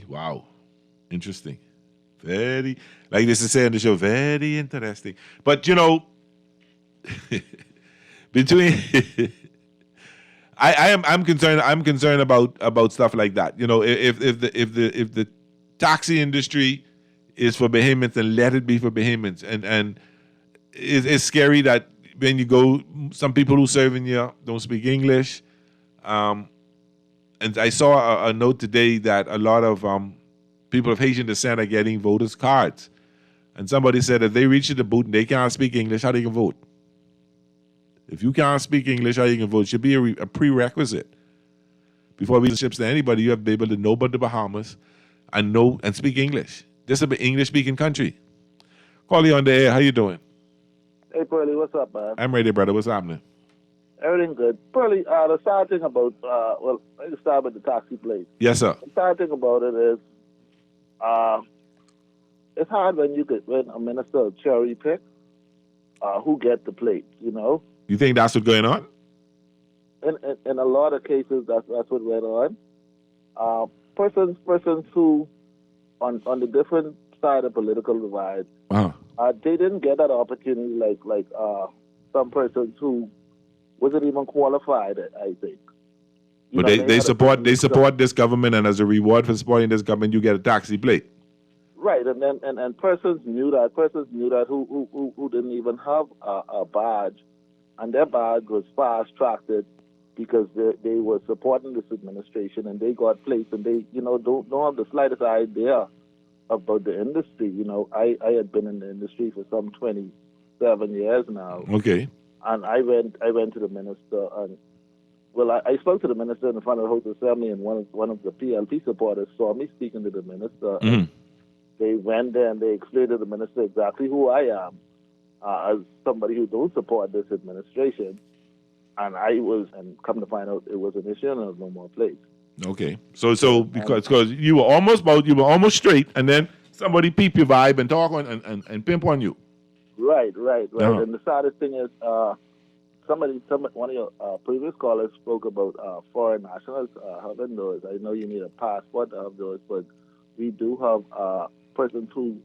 Wow. Interesting. Very, like this is saying the show, very interesting. But between I'm concerned about stuff like that. If the taxi industry is for Bahamians, then let it be for Bahamians. And it's scary that when you go, some people who serve in here don't speak English. And I saw a note today that a lot of people of Haitian descent are getting voters' cards. And somebody said if they reach the booth and they can't speak English, how they can vote? If you can't speak English, how you can vote? It should be a prerequisite. Before we ships to anybody, you have to be able to know about the Bahamas and know and speak English. This is an English-speaking country. Call you on the air. How you doing? Hey, Pearly, what's up, man? I'm ready, brother. What's happening? Everything good. Pearly, the sad thing about, I can start with the taxi place. Yes, sir. The sad thing about it is, it's hard when a minister cherry pick who get the plate, You think that's what's going on? In a lot of cases, that's what went on. Persons who, on the different side of political divide, they didn't get that opportunity like some persons who wasn't even qualified, I think. But they support this government, and as a reward for supporting this government, you get a taxi plate. Right, and then and persons knew that who didn't even have a badge, and their badge was fast-tracked because they were supporting this administration, and they got plates, and they don't have the slightest idea about the industry. I had been in the industry for some 27 years now. Okay. And I went to the minister, and I spoke to the minister in front of the House Assembly, and one of the PLP supporters saw me speaking to the minister. Mm-hmm. They went there and they explained to the minister exactly who I am, as somebody who don't support this administration. And come to find out, it was an issue and there was no more place. Okay, so because you were almost straight, and then somebody peep your vibe and talk on and pimp on you. Right. And the saddest thing is, one of your previous callers spoke about foreign nationals having those. I know you need a passport to have those, but we do have persons who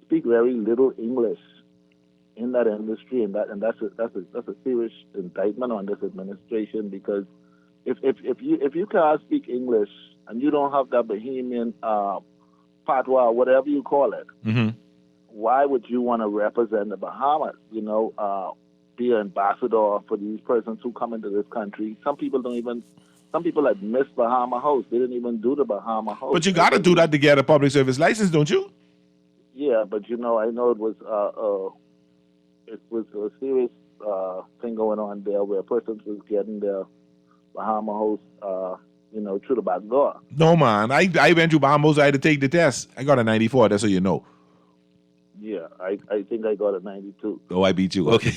speak very little English in that industry, and that's a serious indictment on this administration, because if you can't speak English and you don't have that Bahamian patois, whatever you call it, mm-hmm. why would you want to represent the Bahamas? Be an ambassador for these persons who come into this country. Some people had missed Bahama House. They didn't even do the Bahama House. But you got to do that to get a public service license, don't you? Yeah, but I know it was a serious thing going on there where persons was getting their Bahama House, through the back door. No, man. I went to Bahamas. I had to take the test. I got a 94. That's how you know. Yeah, I think I got a 92. Oh, I beat you. Okay.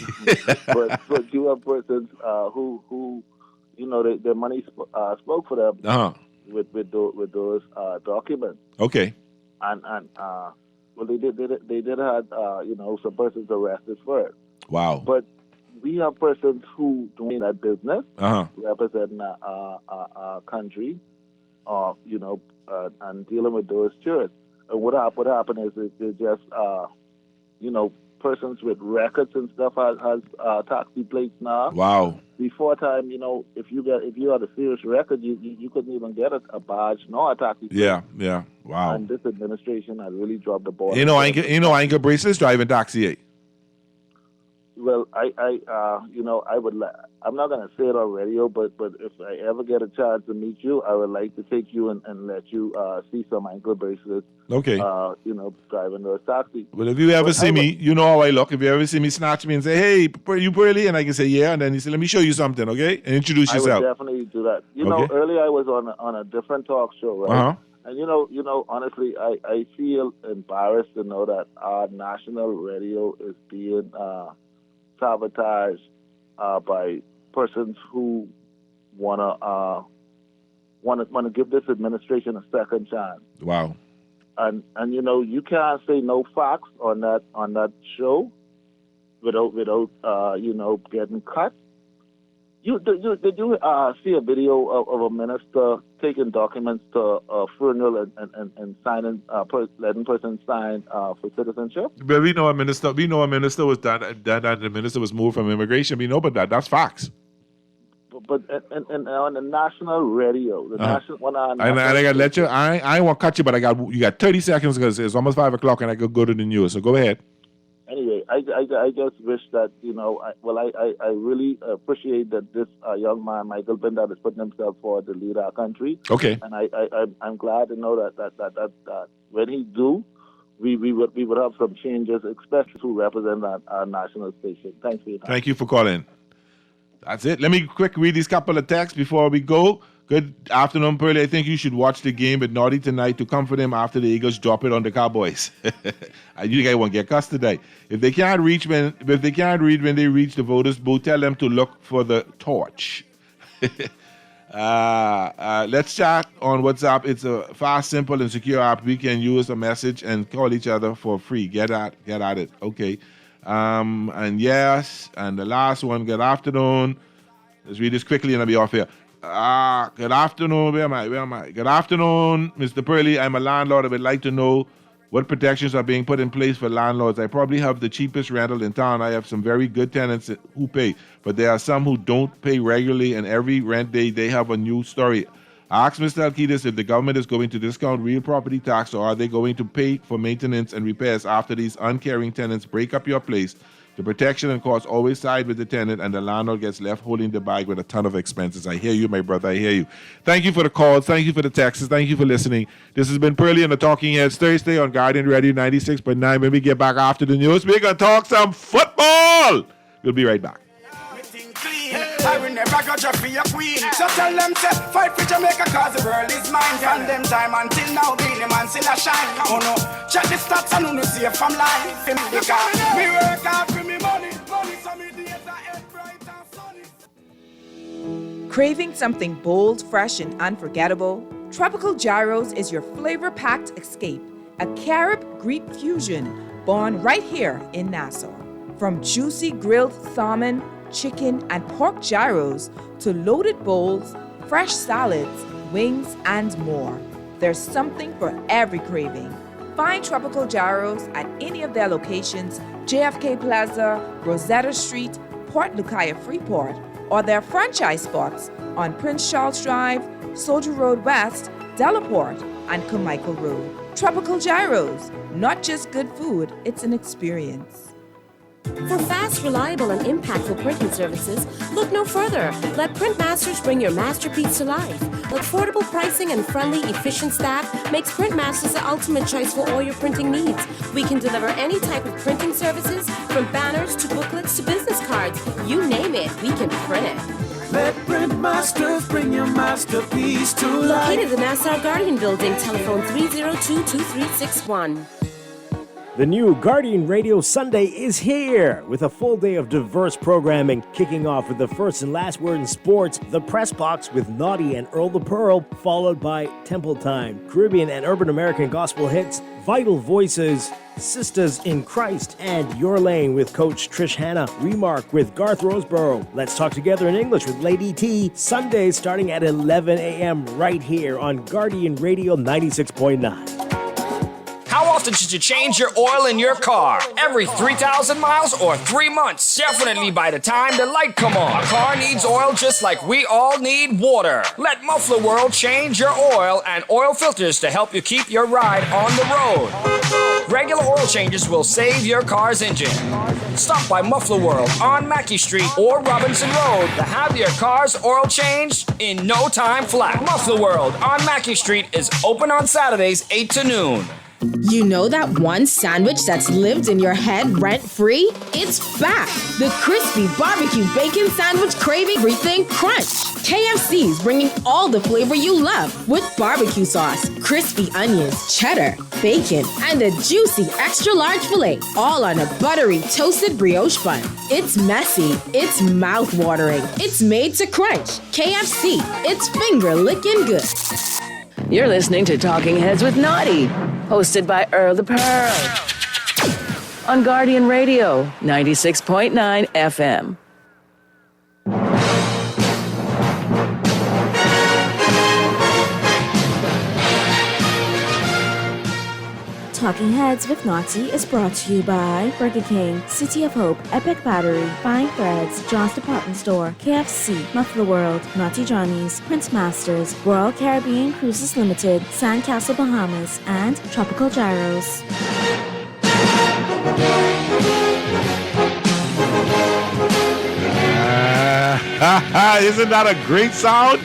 but you have persons who their money spoke for them with those documents. Okay. And they did have some persons arrested for it. Wow. But we have persons who doing that business, representing our country, and dealing with those tourists. And what happened is they just persons with records and stuff has taxi plates now. Wow. Before time, if you had a serious record, you couldn't even get a badge nor a taxi plate. Yeah. Wow. And this administration has really dropped the ball. I ain't got bracelets driving taxi. Eh? Well, I would. I'm not gonna say it on radio, but if I ever get a chance to meet you, I would like to take you and let you see some ankle bracelets. Okay. Driving those taxi. But if you ever see me, you know how I look. If you ever see me, snatch me and say, "Hey, you Pearly," and I can say, "Yeah," and then you say, "Let me show you something," okay? And introduce yourself. I would definitely do that. Earlier I was on a different talk show, right? Uh-huh. And honestly, I feel embarrassed to know that our national radio is being sabotaged by persons who wanna give this administration a second chance. Wow. And you can't say no facts on that show without getting cut. Did you see a video of a minister taking documents to a funeral and signing, letting persons sign for citizenship? But we know a minister was that the minister was moved from immigration. We know, but that's facts. But on the national radio, the national one on. I gotta let you. I won't cut you, but you got 30 seconds because it's almost 5 o'clock, and I could go to the news. So go ahead. Anyway, I just wish that I really appreciate that this young man Michael Bindad is putting himself forward to lead our country. Okay. And I'm glad to know that when he do, we would have some changes, especially to represent our national station. Thanks for your time. Thank you for calling. That's it. Let me quick read these couple of texts before we go. Good afternoon, Pearlie. I think you should watch the game with Naughty tonight to comfort him after the Eagles drop it on the Cowboys. You guys won't get cussed today. If they can't read when they reach the voters' booth, tell them to look for the torch. Let's chat on WhatsApp. It's a fast, simple, and secure app. We can use a message and call each other for free. Get at it. Okay. And yes, and the last one. Good afternoon. Let's read this quickly and I'll be off here. Good afternoon. Where am I? Good afternoon, Mr. Pearlie. I'm a landlord. I would like to know what protections are being put in place for landlords. I probably have the cheapest rental in town. I have some very good tenants who pay, but there are some who don't pay regularly, and every rent day they have a new story. I asked Mr. Alcides if the government is going to discount real property tax, or are they going to pay for maintenance and repairs after these uncaring tenants break up your place. The protection and costs always side with the tenant, and the landlord gets left holding the bag with a ton of expenses. I hear you, my brother. I hear you. Thank you for the calls. Thank you for the texts. Thank you for listening. This has been Pearlie and the Talking Heads Thursday on Guardian Radio 96.9. When we get back after the news, we're going to talk some football. We'll be right back. I will never go just be a queen. So tell them to fight for Jamaica cause the world is mine. From them time until now, Beenie Man still a shine. Oh no, check the stats and who see from line. Because me work hard for me money so me days are head bright and sunny. Craving something bold, fresh, and unforgettable? Tropical Gyros is your flavor-packed escape. A Carib-Greek fusion born right here in Nassau. From juicy grilled salmon, chicken, and pork gyros to loaded bowls, fresh salads, wings, and more. There's something for every craving. Find Tropical Gyros at any of their locations, JFK Plaza, Rosetta Street, Port Lucaya Freeport, or their franchise spots on Prince Charles Drive, Soldier Road West, Delaport, and Carmichael Road. Tropical Gyros, not just good food, it's an experience. For fast, reliable, and impactful printing services, look no further. Let Printmasters bring your masterpiece to life. Affordable pricing and friendly, efficient staff makes Printmasters the ultimate choice for all your printing needs. We can deliver any type of printing services, from banners to booklets to business cards. You name it, we can print it. Let Printmasters bring your masterpiece to life. Located in the Nassau Guardian Building, telephone 302-2361. The new Guardian Radio Sunday is here with a full day of diverse programming, kicking off with the first and last word in sports, the Press Box with Naughty and Earl the Pearl, followed by Temple Time, Caribbean and Urban American gospel hits, Vital Voices, Sisters in Christ, and Your Lane with Coach Trish Hanna, Remark with Garth Roseborough, Let's Talk Together in English with Lady T, Sundays starting at 11 a.m. right here on Guardian Radio 96.9. How often should you change your oil in your car? Every 3,000 miles or 3 months? Definitely by the time the light come on. A car needs oil just like we all need water. Let Muffler World change your oil and oil filters to help you keep your ride on the road. Regular oil changes will save your car's engine. Stop by Muffler World on Mackey Street or Robinson Road to have your car's oil changed in no time flat. Muffler World on Mackey Street is open on Saturdays 8 to noon. You know that one sandwich that's lived in your head rent-free? It's back! The crispy barbecue bacon sandwich craving everything crunch. KFC's bringing all the flavor you love with barbecue sauce, crispy onions, cheddar, bacon, and a juicy extra-large filet, all on a buttery toasted brioche bun. It's messy, it's mouth-watering, it's made to crunch. KFC, it's finger-licking good. You're listening to Talking Heads with Naughty, hosted by Earl the Pearl. On Guardian Radio, 96.9 FM. Talking Heads with Naughty is brought to you by Burger King, City of Hope, Epic Battery, Fine Threads, John's Department Store, KFC, Muffler World, Naughty Johnny's, Prince Masters, Royal Caribbean Cruises Limited, Sandcastle Bahamas, and Tropical Gyros. Isn't that a great sound?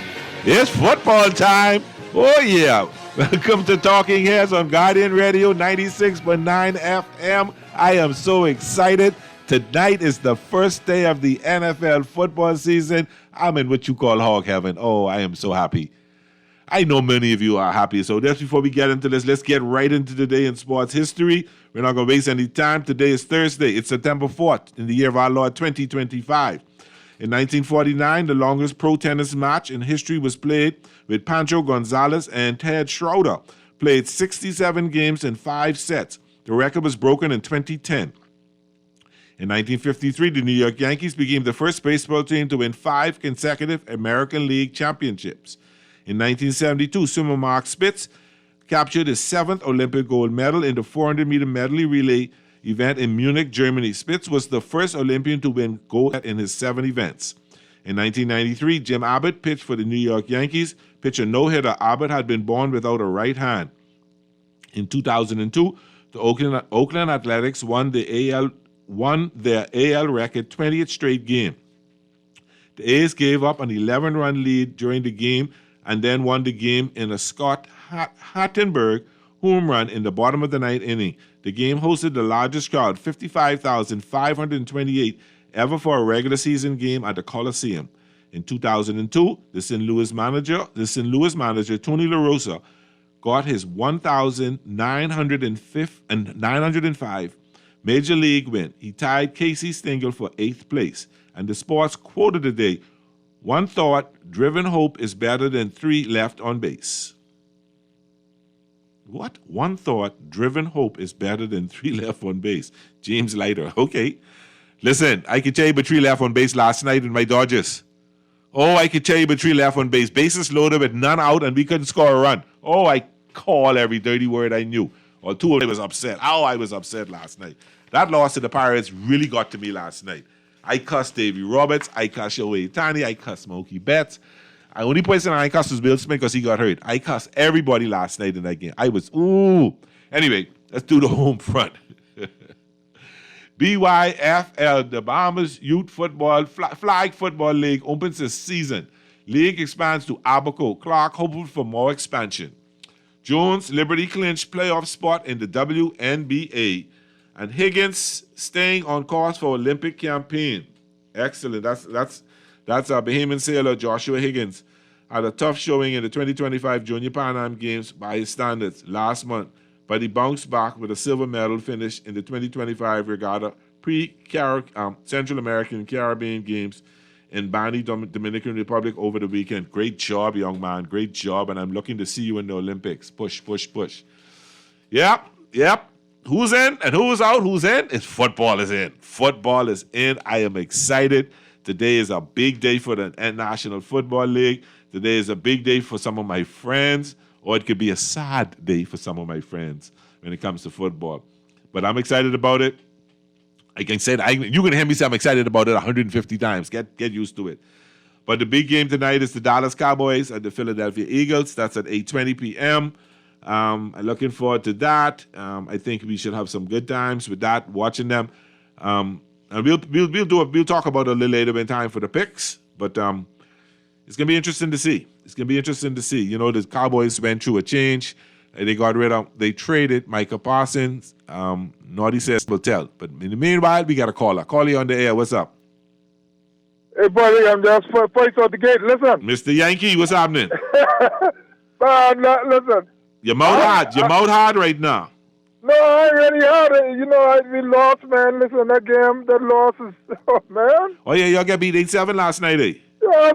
It's football time. Oh, yeah. Welcome to Talking Heads on Guardian Radio 96.9 FM. I am so excited. Tonight is the first day of the NFL football season. I'm in what you call hog heaven. Oh, I am so happy. I know many of you are happy. So just before we get into this, let's get right into the day in sports history. We're not going to waste any time. Today is Thursday. It's September 4th in the year of our Lord 2025. In 1949, the longest pro tennis match in history was played with Pancho Gonzalez and Ted Schroeder. Played 67 games in 5 sets. The record was broken in 2010. In 1953, the New York Yankees became the first baseball team to win 5 consecutive American League championships. In 1972, swimmer Mark Spitz captured his 7th Olympic gold medal in the 400-meter medley relay event in Munich, Germany. Spitz was the first Olympian to win gold in his 7 events. In 1993, Jim Abbott pitched for the New York Yankees. Pitcher no-hitter Abbott had been born without a right hand. In 2002, the Oakland Athletics won their AL record 20th straight game. The A's gave up an 11-run lead during the game and then won the game in a Scott Hattenberg home run in the bottom of the 9th inning. The game hosted the largest crowd, 55,528, ever for a regular season game at the Coliseum. In 2002, the St. Louis manager Tony La Rosa got his 1,905 Major League win. He tied Casey Stengel for 8th place. And the sports quote of the day, "One thought, driven hope is better than 3 left on base." What? One thought, driven hope is better than 3 left on base. James Leiter. Okay. Listen, I could tell you about 3 left on base last night in my Dodgers. Oh, I could tell you about 3 left on base. Bases loaded with none out and we couldn't score a run. Oh, I call every dirty word I knew. Or 2 of them was upset. Oh, I was upset last night. That loss to the Pirates really got to me last night. I cussed Davey Roberts. I cussed Shohei Ohtani. I cussed Mookie Betts. The only person I cussed was Bill Smith because he got hurt. I cussed everybody last night in that game. I was, ooh. Anyway, let's do the home front. BYFL, the Bahamas Youth Football Flag Football League, opens its season. League expands to Abaco. Clark hopeful for more expansion. Jones, Liberty clinched playoff spot in the WNBA. And Higgins staying on course for Olympic campaign. Excellent. That's Bahamian sailor Joshua Higgins had a tough showing in the 2025 Junior Pan Am Games by his standards last month, but he bounced back with a silver medal finish in the 2025 Regatta Central American Caribbean Games in Bani, Dominican Republic over the weekend. Great job, young man. Great job, and I'm looking to see you in the Olympics. Push, push, push. Yep. Who's in and who's out? Who's in? It's football is in. Football is in. I am excited. Today is a big day for the National Football League. Today is a big day for some of my friends, or it could be a sad day for some of my friends when it comes to football. But I'm excited about it. I can say that. You're going to hear me say I'm excited about it 150 times. Get used to it. But the big game tonight is the Dallas Cowboys and the Philadelphia Eagles. That's at 8:20 p.m. I'm looking forward to that. I think we should have some good times with that, watching them. And we'll talk about it a little later in time for the picks. But it's gonna be interesting to see. You know, the Cowboys went through a change They traded Micah Parsons. Naughty says will tell. But in the meanwhile, we got a caller. Call you on the air. What's up? Hey, buddy, I'm just first out the gate. Listen. Mr. Yankee, what's happening? Man, listen. Your mouth hard. Your mouth hard right now. No, I ain't really hard. We lost, man. Listen, that game, that loss is, oh, man. Oh, yeah, y'all got beat 8-7 last night, eh? Yes.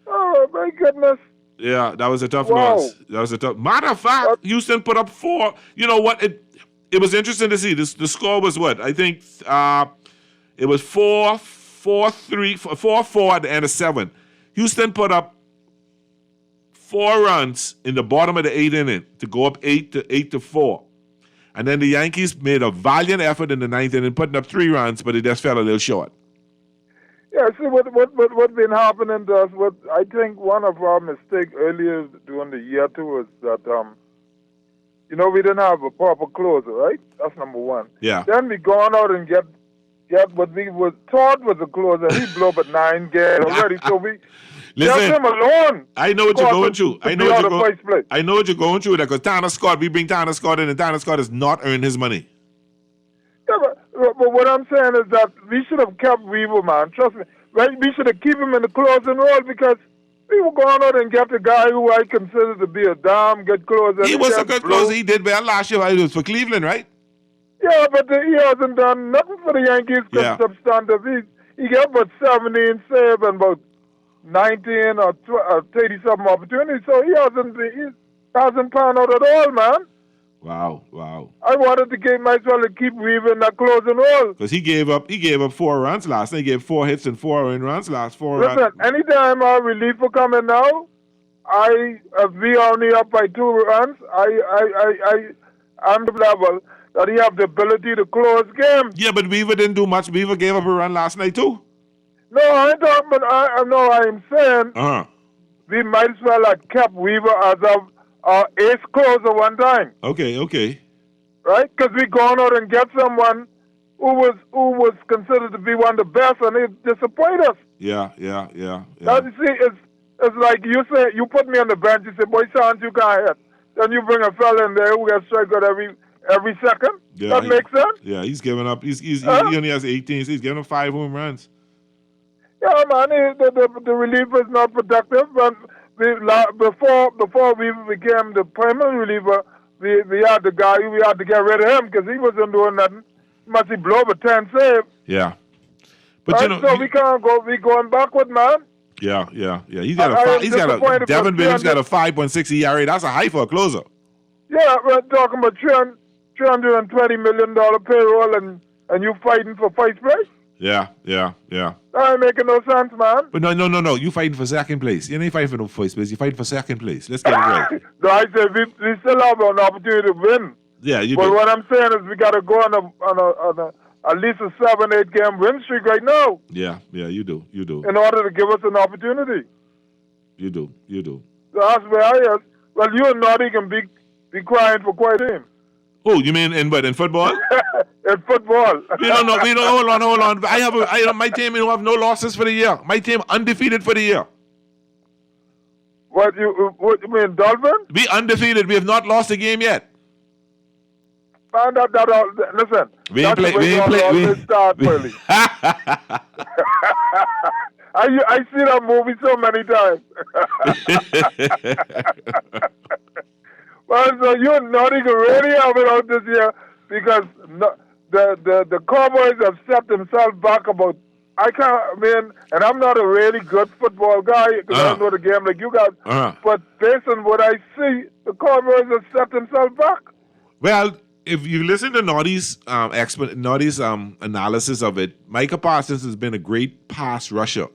Oh, my goodness. Yeah, that was a tough loss. That was a tough. Matter of fact, Houston put up 4. You know what? It was interesting to see. The score was what? I think it was 4-4 at the end of 7. Houston put up 4 runs in the bottom of the 8th inning to go up 8-4. And then the Yankees made a valiant effort in the 9th inning, putting up 3 runs, but it just fell a little short. Yeah, see, what's been happening to us, I think one of our mistakes earlier during the year, too, was that, we didn't have a proper closer, right? That's number one. Yeah. Then we gone out and get what we thought was a closer. He blew up a 9 game already, so we... Listen, left him alone. I know what you're going through. I know what you're going through. Because Tanner Scott, we bring Tanner Scott in, and Tanner Scott has not earned his money. Yeah, but what I'm saying is that we should have kept Weaver, man. Trust me. Right? We should have kept him in the closing role because we were going out and get the guy who I consider to be a damn good closer. He was a good closer. He did well last year. It was for Cleveland, right? Yeah, but he hasn't done nothing for the Yankees substantive. He got about 17 saves and about 19 or 30-something opportunities, so he hasn't panned out at all, man. Wow. I wanted to might as well keep Weaver in that closing role. Because he gave up 4 runs last night. He gave 4 hits and 4 earned runs last 4 runs. Listen, anytime our reliever coming now, if we only up by 2 runs, I'm the level that he have the ability to close games. Yeah, but Weaver didn't do much. Weaver gave up a run last night too. No, I ain't talking, but I'm saying we might as well have kept Weaver as our ace closer one time. Okay. Right? Because we gone out and get someone who was considered to be one of the best, and it disappointed us. Yeah. Now, you see, it's like you say, you put me on the bench, you say, boy, Sean, you can't hit. Then you bring a fella in there who gets strike out every second. Yeah, that makes sense? Yeah, he's giving up. He only has 18, so he's giving up 5 home runs. Yeah, man, the reliever is not productive. But before we became the primary reliever, we had the guy, we had to get rid of him because he wasn't doing nothing. Must he blow up a 10 save? Yeah. But right? So we can't go, we going backward, man. Yeah. Devin Williams got a 5.6 ERA. That's a high for a closer. Yeah, we're talking about $320 million payroll and you fighting for first place? Yeah. That ain't making no sense, man. But no. You fighting for second place. You ain't fighting for no first place. You fighting for second place. Let's get it right. No, I said we still have an opportunity to win. Yeah, you but do. What I'm saying is we got to go on at least a 7-8 game win streak right now. Yeah, you do. In order to give us an opportunity. You do. So that's where I am. Well, you and Naughty can be crying for quite a time. Oh, you mean in football? In football. We don't know. Hold on. I have my team will have no losses for the year. My team undefeated for the year. What you mean, Dolphins? We undefeated. We have not lost a game yet. Man, listen. We ain't play. Start early. I see that movie so many times. Well, so you're not even really have it out this year because the Cowboys have set themselves back about. And I'm not a really good football guy because I don't know the game like you guys. But based on what I see, the Cowboys have set themselves back. Well, if you listen to Naughty's analysis of it, Micah Parsons has been a great pass rusher,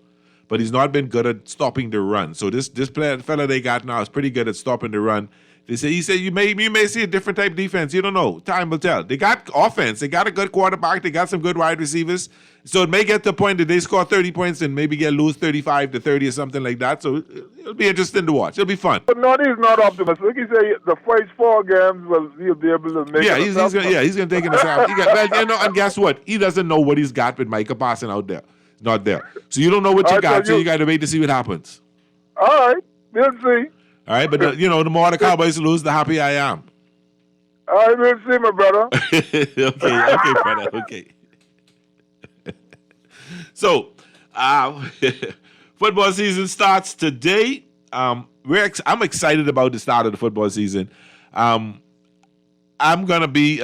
but he's not been good at stopping the run. So this fella they got now is pretty good at stopping the run. He said you may see a different type of defense. You don't know. Time will tell. They got offense. They got a good quarterback. They got some good wide receivers. So it may get to the point that they score 30 points and maybe lose 35-30 or something like that. So it'll be interesting to watch. It'll be fun. But Naughty's not optimistic. He say the first 4 games he'll be able to make. He's gonna take it aside. And guess what? He doesn't know what he's got with Micah Parsons out there. Not there. So you don't know what you got. So you got to wait to see what happens. All right, we'll see. All right, but the more the Cowboys lose, the happier I am. I will see, my brother. okay, brother. Okay. So, football season starts today. I'm excited about the start of the football season. I'm gonna be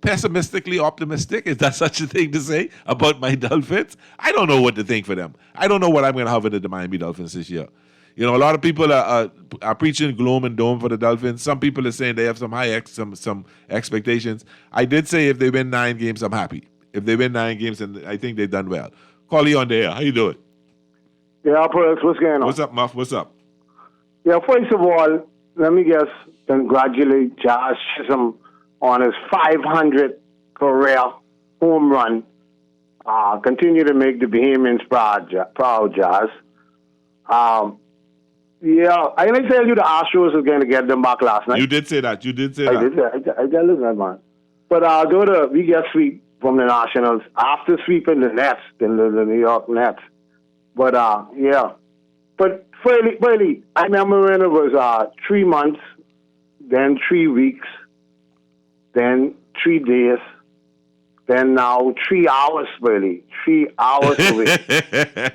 pessimistically optimistic. Is that such a thing to say about my Dolphins? I don't know what to think for them. I don't know what I'm gonna have into the Miami Dolphins this year. You know, a lot of people are preaching gloom and doom for the Dolphins. Some people are saying they have some some expectations. I did say if they win 9 games, I'm happy. If they win 9 games, and I think they've done well. Callie on the air. How you doing? Yeah, Perks, what's going on? What's up, Muff? What's up? Yeah, first of all, let me just congratulate Josh Chisholm on his 500th career home run. Continue to make the Bahamians proud, Josh. Yeah, I didn't tell you the Astros is going to get them back last night. You did say that. I did listen, man. But we get sweep from the Nationals after sweeping the Nets, the New York Nets. But yeah. But really, I remember when it was 3 months, then 3 weeks, then 3 days, then now 3 hours, really. 3 hours away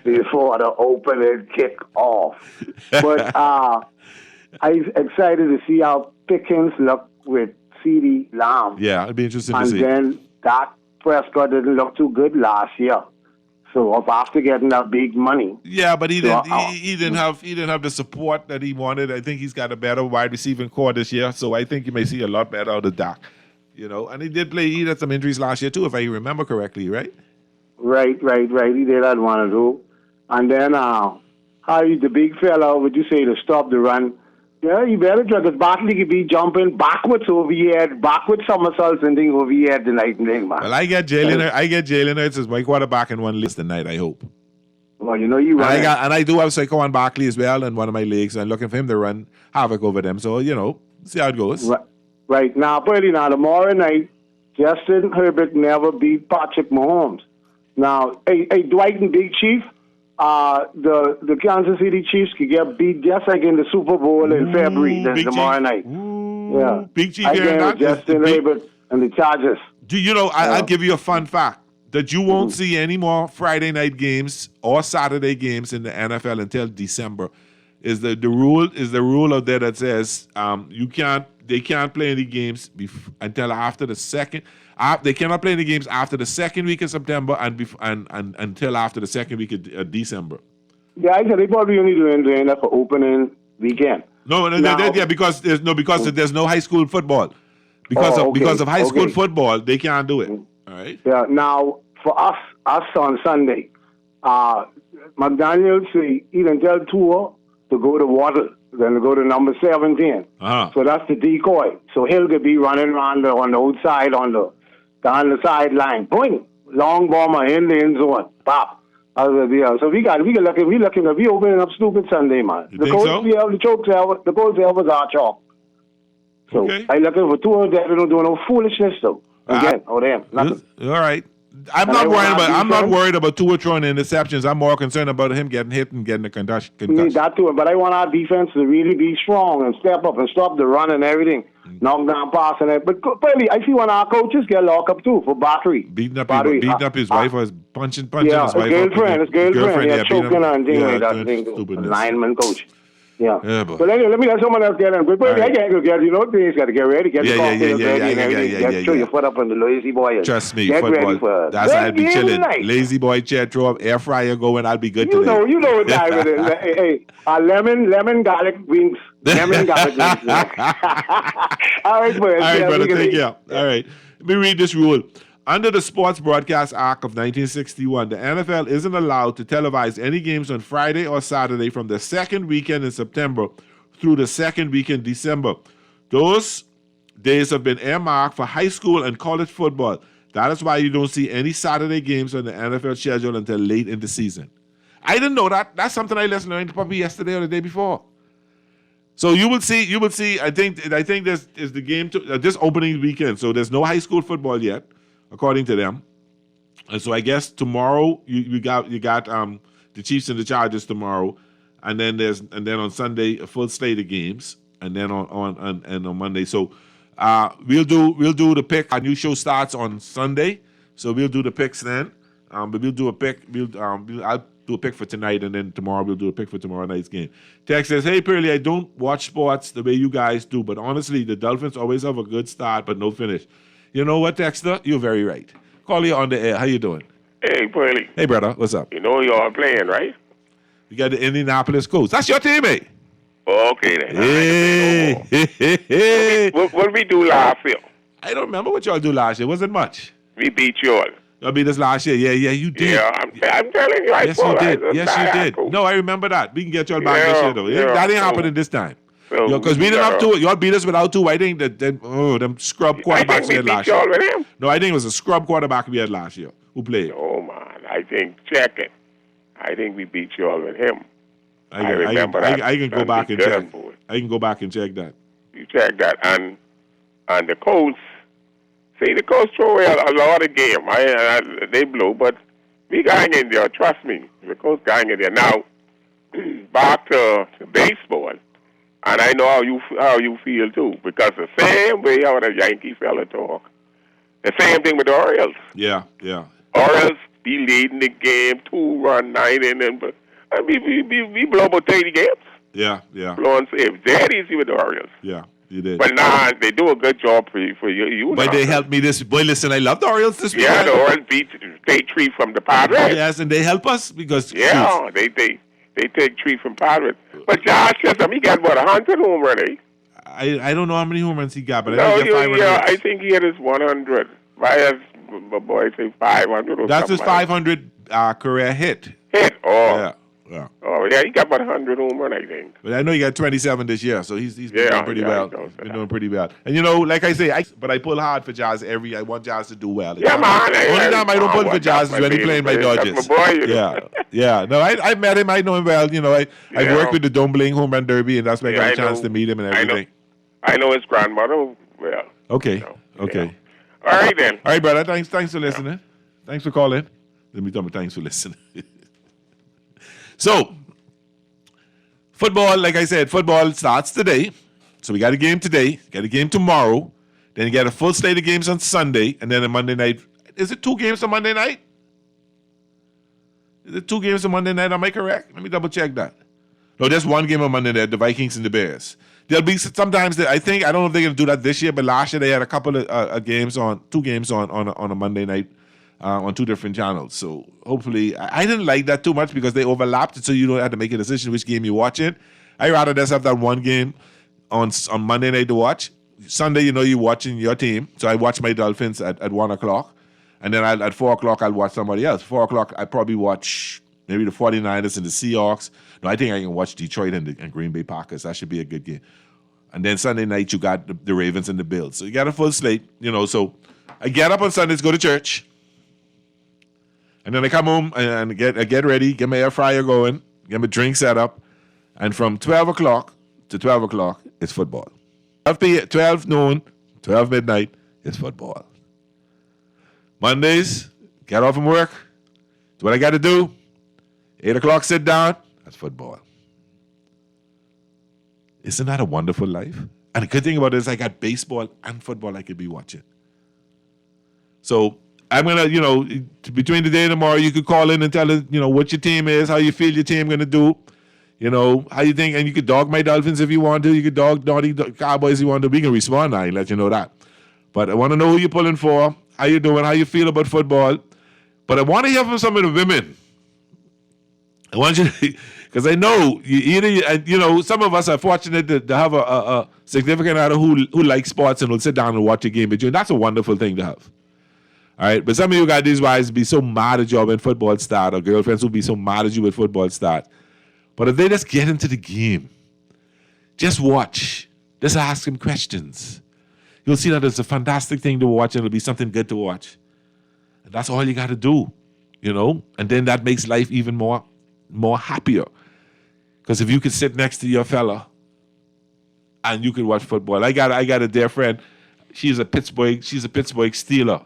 before the opening kick off. But I'm excited to see how Pickens look with CeeDee Lamb. Yeah, it'd be interesting to see. And then Dak Prescott didn't look too good last year. So after getting that big money. Yeah, but he didn't have the support that he wanted. I think he's got a better wide receiving core this year. So I think you may see a lot better out of Dak. You know, and he had some injuries last year too, if I remember correctly, right? Right. He did that one or two. And then the big fella, would you say, to stop the run? Yeah, you better try, because Barkley could be jumping backwards over here, backwards somersaults and things over here tonight, man. Well, I get Jalen Hurts as my quarterback in one list tonight, I hope. Well, you know you run. And I do have Saquon Barkley as well in one of my leagues, and looking for him to run havoc over them. So, you know, see how it goes. Right. Now, tomorrow night, Justin Herbert never beat Patrick Mahomes. Now, hey, Dwight and Big Chief, the Kansas City Chiefs could get beat just like in the Super Bowl in February tomorrow night. Yeah. Big Chief Justin Herbert and the Chargers. Do you know, I'll give you a fun fact, that you won't see any more Friday night games or Saturday games in the NFL until December. Is the rule out there that says they can't play any games until after the second. They cannot play any games after the second week of September and until after the second week of December. Yeah, I said they probably only doing that for opening weekend. Because there's no high school football. Because of high school football, they can't do it. All right. Yeah. Now for us on Sunday, McDaniel say he didn't tell Tua to go to Waddle, then to go to number 17. So that's the decoy. So he'll be running around on the outside down the sideline. Boing! Long bomber in the end zone. Pop. So we opening up stupid Sunday, man. The coach was our chalk. So I looking for Tua that don't do no foolishness though. Again, nothing. All right. I'm not worried about Tua throwing interceptions. I'm more concerned about him getting hit and getting a concussion. That too, but I want our defense to really be strong and step up and stop the run and everything, knock down pass and everything. But probably I see one of our coaches get locked up too for battery. Beating up his wife or punching his wife. His girlfriend. Yeah, choking her and things like that. Lineman coach. Yeah. But anyway, let me let someone else get in. But I can't go get, things got to get ready. Get the cocktails ready and everything. Throw your foot up on the lazy boy. Trust me, football. That's how I'll be chilling. Lazy boy chair, throw up, air fryer going, I'll be good today. You know what time it is. Hey, lemon garlic wings. Lemon garlic wings. All right, brother, take care. All right. Let me read this rule. Under the Sports Broadcast Act of 1961, the NFL isn't allowed to televise any games on Friday or Saturday from the second weekend in September through the second week in December. Those days have been earmarked for high school and college football. That is why you don't see any Saturday games on the NFL schedule until late in the season. I didn't know that. That's something I learned probably yesterday or the day before. So you will see. I think this is the game this opening weekend. So there's no high school football yet, according to them. And so I guess tomorrow you got the Chiefs and the Chargers tomorrow, and then on Sunday a full slate of games, and then on Monday. So we'll do the pick. Our new show starts on Sunday, so we'll do the picks then. But we'll do a pick. I'll do a pick for tonight, and then tomorrow we'll do a pick for tomorrow night's game. Text says, "Hey Pearly, I don't watch sports the way you guys do, but honestly, the Dolphins always have a good start but no finish." You know what, Texter? You're very right. Call you on the air. How you doing? Hey, Pearly. Hey, brother. What's up? You know you're playing, right? We got the Indianapolis Colts. That's your team, eh? Okay, then. Hey. What we do last year? I don't remember what y'all do last year. Wasn't much. We beat you all. Y'all beat us last year. Yeah, you did. Yeah, I'm telling you. Yes, you did. Yes, you did. No, I remember that. We can get y'all back this year, though. That ain't happening this time. Because we didn't have two. Y'all beat us without two. I think them scrub quarterbacks we had last year. With him. No, I think it was a scrub quarterback we had last year who played. Oh, man. I think, check it. I think we beat you all with him. I remember that. I can go back and check. I can go back and check that. You check that. And the Colts, see, the Colts throw away a lot of game. They blew, but we going in there, trust me. The Colts going in there. Now, back to baseball. And I know how you feel, too, because the same way how the Yankee fella talk, the same thing with the Orioles. Yeah. Orioles be leading the game, 2-run, 9 innings, but we blow about 30 games. Yeah. Blowing saves. Dead easy with the Orioles. Yeah, you did. But nah, they do a good job for you. But they helped me this. Boy, listen, I love the Orioles this week. Yeah, the Orioles beat take 3 from the Padres. Yes, and they help us because they take 3 from Padres. But Josh Chisholm, he got, 100 home run, eh? I don't know how many home runs he got, but I think he had his 100. My boy say 500 or that's his 500 career hit. Oh. Yeah. Oh, yeah, he got about 100 home run, I think. But I know he got 27 this year, so he's been doing pretty well. He's been doing pretty well. And, like I say, I pull hard for Jazz I want Jazz to do well. Yeah, man. The only time I don't pull for Jazz is when he playing my Dodgers. That's my boy. Yeah. No, I met him. I know him well. I've worked with the Dumbling Home Run Derby, and that's where I got a chance to meet him and everything. I know his grandmother well. Okay. Okay. All right, then. All right, brother. Thanks for listening. Thanks for calling. Let me tell me thanks for listening. So, football, like I said, football starts today. So we got a game today, got a game tomorrow. Then you got a full slate of games on Sunday, and then a Monday night. Is it 2 games on Monday night? Is it 2 games on Monday night? Am I correct? Let me double check that. No, there's 1 game on Monday night, the Vikings and the Bears. There'll be sometimes that I don't know if they're going to do that this year, but last year they had a couple of games on 2 games on a Monday night. On 2 different channels. So hopefully, I didn't like that too much because they overlapped, so you don't have to make a decision which game you're watching. I rather just have that 1 game on Monday night to watch. Sunday, you're watching your team. So I watch my Dolphins at 1 o'clock. And then at 4 o'clock, I'll watch somebody else. 4 o'clock, I probably watch maybe the 49ers and the Seahawks. No, I think I can watch Detroit and Green Bay Packers. That should be a good game. And then Sunday night, you got the Ravens and the Bills. So you got a full slate, So I get up on Sundays, go to church. And then I come home and get ready, get my air fryer going, get my drink set up. And from 12 o'clock to 12 o'clock, it's football. 12 noon, 12 midnight, it's football. Mondays, get off from work. That's what I got to do. 8 o'clock, sit down. That's football. Isn't that a wonderful life? And the good thing about it is I got baseball and football I could be watching. So I'm going to, between today and tomorrow, you could call in and tell us, what your team is, how you feel your team going to do, how you think, and you could dog my Dolphins if you want to, you could dog Naughty Cowboys if you want to. We can respond now and let you know that. But I want to know who you're pulling for, how you doing, how you feel about football. But I want to hear from some of the women. I want you to, because I know, some of us are fortunate to have a significant other who likes sports and will sit down and watch a game with you. And that's a wonderful thing to have. All right, but some of you got these wives be so mad at you when football start, or girlfriends will be so mad at you when football start. But if they just get into the game, just watch, just ask them questions. You'll see that it's a fantastic thing to watch, and it'll be something good to watch. And that's all you got to do, And then that makes life even more happier. Because if you could sit next to your fella and you could watch football, I got a dear friend. She's a Pittsburgh Steeler.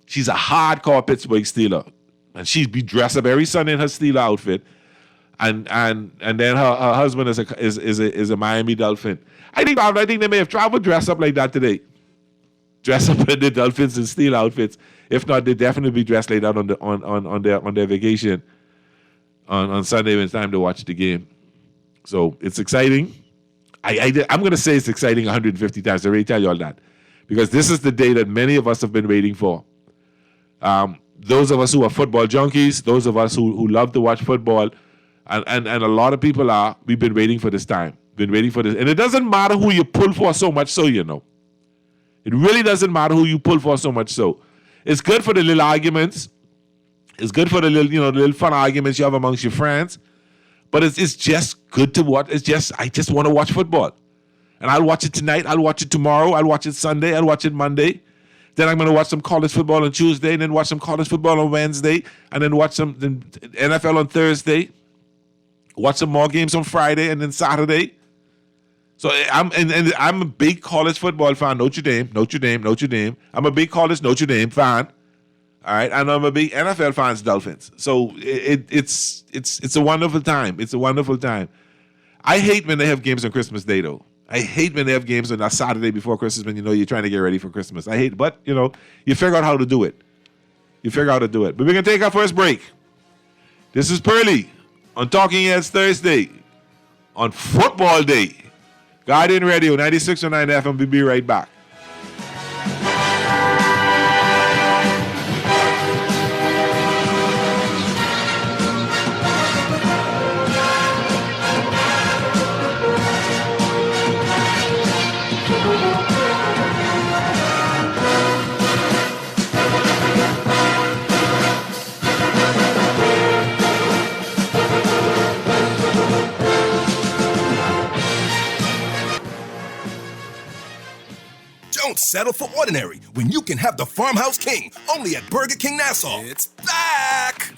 She's a hardcore Pittsburgh Steeler. And she'd be dressed up every Sunday in her Steeler outfit. and then her husband is a Miami Dolphin. I think they may have traveled dressed up like that today. Dress up in the Dolphins and steel outfits. If not, they definitely be dressed like that on their vacation on Sunday when it's time to watch the game. So it's exciting. I'm going to say it's exciting 150 times. I already tell you all that. Because this is the day that many of us have been waiting for. Those of us who are football junkies, those of us who love to watch football, and a lot of people we've been waiting for this time. Been waiting for this. And it doesn't matter who you pull for so much so, you know. It really doesn't matter who you pull for so much so. It's good for the little arguments. It's good for the little fun arguments you have amongst your friends. But it's just good to watch. I just want to watch football. And I'll watch it tonight. I'll watch it tomorrow. I'll watch it Sunday. I'll watch it Monday. Then I'm going to watch some college football on Tuesday, and then watch some college football on Wednesday, and then watch some NFL on Thursday. Watch some more games on Friday and then Saturday. So I'm a big college football fan. Notre Dame. I'm a big college Notre Dame fan. All right, and I'm a big NFL fan, Dolphins. So it's a wonderful time. It's a wonderful time. I hate when they have games on Christmas Day, though. I hate when they have games on a Saturday before Christmas when you're trying to get ready for Christmas. I hate, but you figure out how to do it. But we're gonna take our first break. This is Pearly on Talking Heads Thursday on Football Day. Guardian Radio 96.9 FM. We'll be right back. Don't settle for ordinary when you can have the Farmhouse King only at Burger King Nassau. It's back!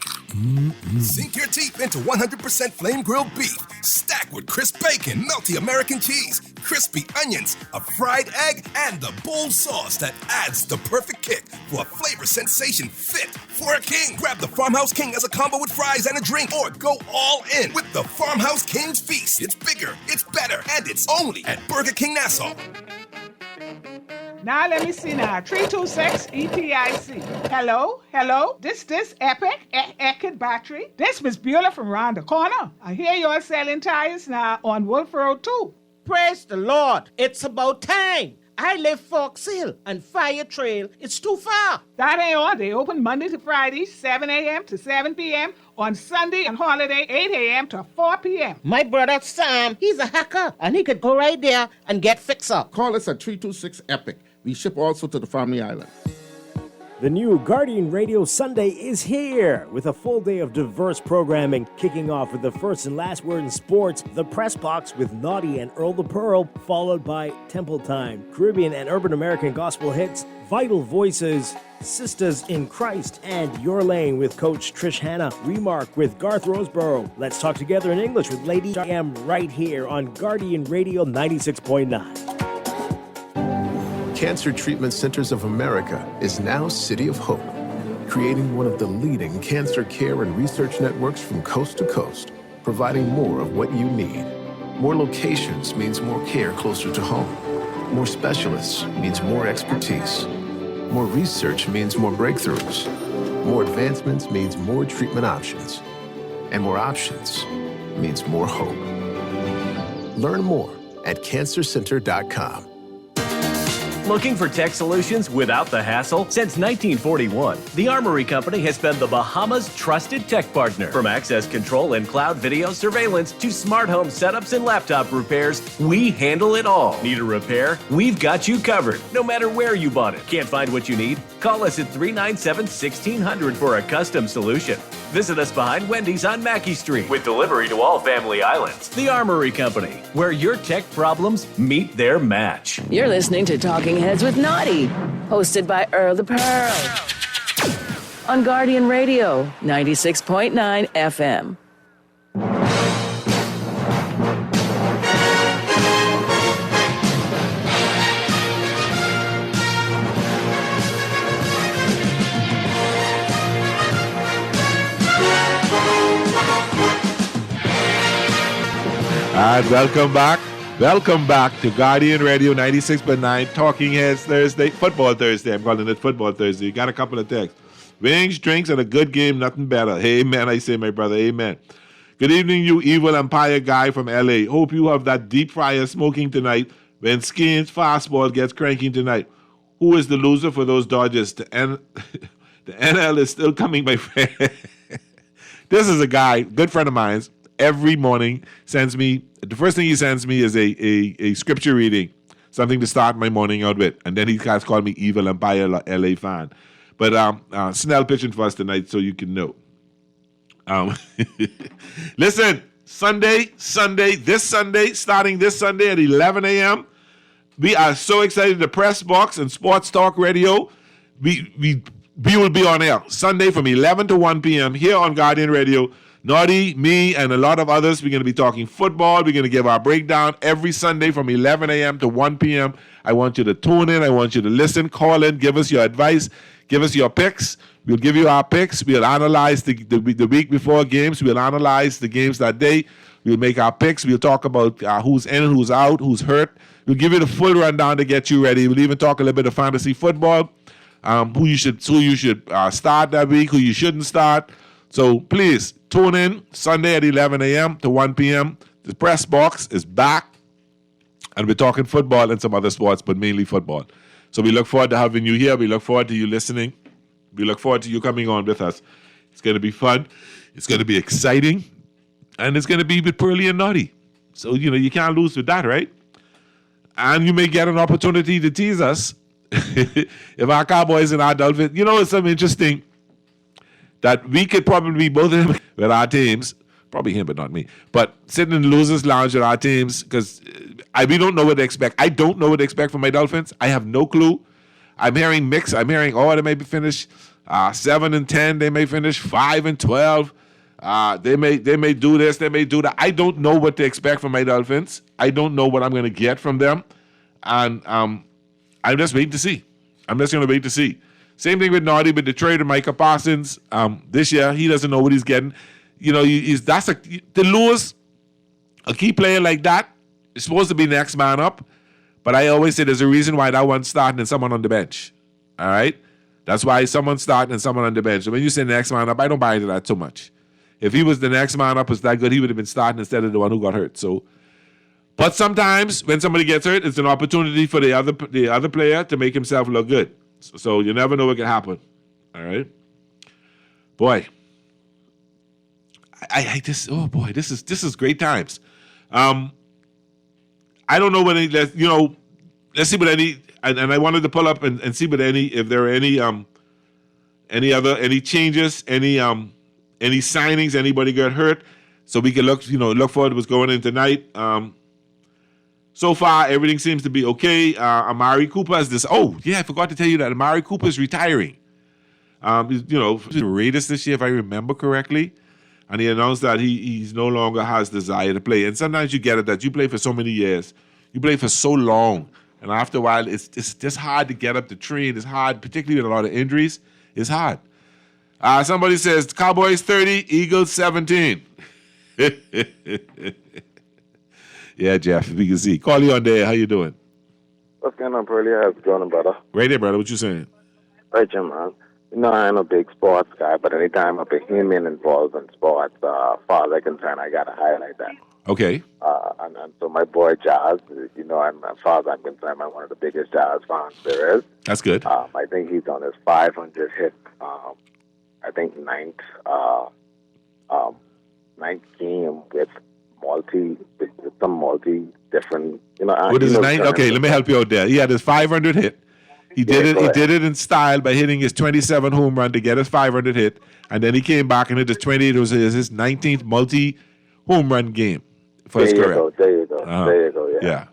Sink your teeth into 100% flame grilled beef, stacked with crisp bacon, melty American cheese, crispy onions, a fried egg, and the bold sauce that adds the perfect kick for a flavor sensation fit for a king. Grab the Farmhouse King as a combo with fries and a drink, or go all in with the Farmhouse King's Feast. It's bigger, it's better, and it's only at Burger King Nassau. Now let me see now. 326 EPIC. Hello. This Epic battery. This Miss Beulah from round the corner. I hear you're selling tires now on Wolf Road too. Praise the Lord. It's about time. I live Fox Hill and Fire Trail. It's too far. That ain't all. They open Monday to Friday, 7 a.m. to 7 p.m. On Sunday and holiday, 8 a.m. to 4 p.m. My brother Sam, he's a hacker, and he could go right there and get fixed up. Call us at 326 EPIC. We ship also to the Family Island. The new Guardian Radio Sunday is here with a full day of diverse programming, kicking off with the first and last word in sports, the Press Box with Naughty and Earl the Pearl, followed by Temple Time, Caribbean and Urban American gospel hits, Vital Voices, Sisters in Christ, and Your Lane with Coach Trish Hanna, Remark with Garth Roseborough. Let's talk together in English with Lady I Am right here on Guardian Radio 96.9. Cancer Treatment Centers of America is now City of Hope, creating one of the leading cancer care and research networks from coast to coast, providing more of what you need. More locations means more care closer to home. More specialists means more expertise. More research means more breakthroughs. More advancements means more treatment options. And more options means more hope. Learn more at cancercenter.com. Looking for tech solutions without the hassle? Since 1941, the Armory Company has been the Bahamas' trusted tech partner. From access control and cloud video surveillance to smart home setups and laptop repairs, we handle it all. Need a repair? We've got you covered, no matter where you bought it. Can't find what you need? Call us at 397-1600 for a custom solution. Visit us behind Wendy's on Mackey Street with delivery to all Family Islands. The Armory Company, where your tech problems meet their match. You're listening to Talking Heads with Naughty, hosted by Earl the Pearl. On Guardian Radio, 96.9 FM. right, welcome back. Welcome back to Guardian Radio 96.9 Talking Heads Thursday, Football Thursday. I'm calling it Football Thursday. You got a couple of texts. Wings, drinks, and a good game, nothing better. Amen, I say, my brother. Amen. Good evening, you evil empire guy from LA. Hope you have that deep fryer smoking tonight when Skeens fastball gets cranking tonight. Who is the loser for those Dodgers? The NL is still coming, my friend. This is a guy, good friend of mine, every morning sends me, the first thing he sends me is a scripture reading, something to start my morning out with. And then he guys call me evil empire LA fan. But Snell pitching for us tonight so you can know. Listen, this Sunday, starting this Sunday at 11 a.m., we are so excited. The Press Box and Sports Talk Radio, we will be on air Sunday from 11 to 1 p.m. here on Guardian Radio. Naughty, me, and a lot of others, we're going to be talking football. We're going to give our breakdown every Sunday from 11 a.m. to 1 p.m. I want you to tune in. I want you to listen, call in, give us your advice, give us your picks. We'll give you our picks. We'll analyze the week before games. We'll analyze the games that day. We'll make our picks. We'll talk about who's in, who's out, who's hurt. We'll give you the full rundown to get you ready. We'll even talk a little bit of fantasy football, who you should start that week, who you shouldn't start. So please tune in Sunday at 11 a.m. to 1 p.m. The Press Box is back, and we're talking football and some other sports, but mainly football. So we look forward to having you here. We look forward to you listening. We look forward to you coming on with us. It's going to be fun. It's going to be exciting. And it's going to be with Pearly and Naughty. So, you can't lose with that, right? And you may get an opportunity to tease us if our Cowboys and our Dolphins. It's something interesting that we could probably be both of them with our teams. Probably him, but not me. But sitting in the losers' lounge with our teams because we don't know what to expect. I don't know what to expect from my Dolphins. I have no clue. I'm hearing mix. I'm hearing, they may be finished 7-10. They may finish 5-12. They may do this. They may do that. I don't know what to expect from my Dolphins. I don't know what I'm going to get from them. And I'm just waiting to see. I'm just going to wait to see. Same thing with Naughty, with Detroit and Micah Parsons. This year, he doesn't know what he's getting. To lose a key player like that is supposed to be next man up. But I always say there's a reason why that one's starting and someone on the bench. All right? That's why someone's starting and someone on the bench. So when you say next man up, I don't buy into that too much. If he was the next man up, was that good, he would have been starting instead of the one who got hurt. So, but sometimes when somebody gets hurt, it's an opportunity for the other player to make himself look good. So you never know what can happen. All right? Boy. This is great times. I don't know what let's see what any, and I wanted to pull up and see what if there are any changes, any signings, anybody got hurt, so we can look forward to what's going in tonight. So far, everything seems to be okay. Amari Cooper has this. Oh yeah, I forgot to tell you that Amari Cooper is retiring. The Raiders this year, if I remember correctly. And he announced that he no longer has desire to play. And sometimes you get it that you play for so many years. You play for so long. And after a while, it's just hard to get up the train. It's hard, particularly with a lot of injuries. It's hard. Somebody says, Cowboys 30, Eagles 17. Yeah, Jeff, we can see. Call you on there. How you doing? What's going on, Pearly? How's it going, brother? Right there, brother. What you saying? Right, Jim, man. I ain't a big sports guy, but anytime a Bahamian involved in sports, as far as I'm concerned, I got to highlight that. Okay. And so my boy Jazz, as far as I'm concerned, I'm one of the biggest Jazz fans there is. That's good. I think he's on his 500 hit, ninth game with some different, What is his name? Okay, let me help you out there. He had his 500 hit. He did it in style by hitting his 27 home run to get his 500 hit, and then he came back and hit his 28. It was his 19th multi-home run game for his career. There you go. Yeah.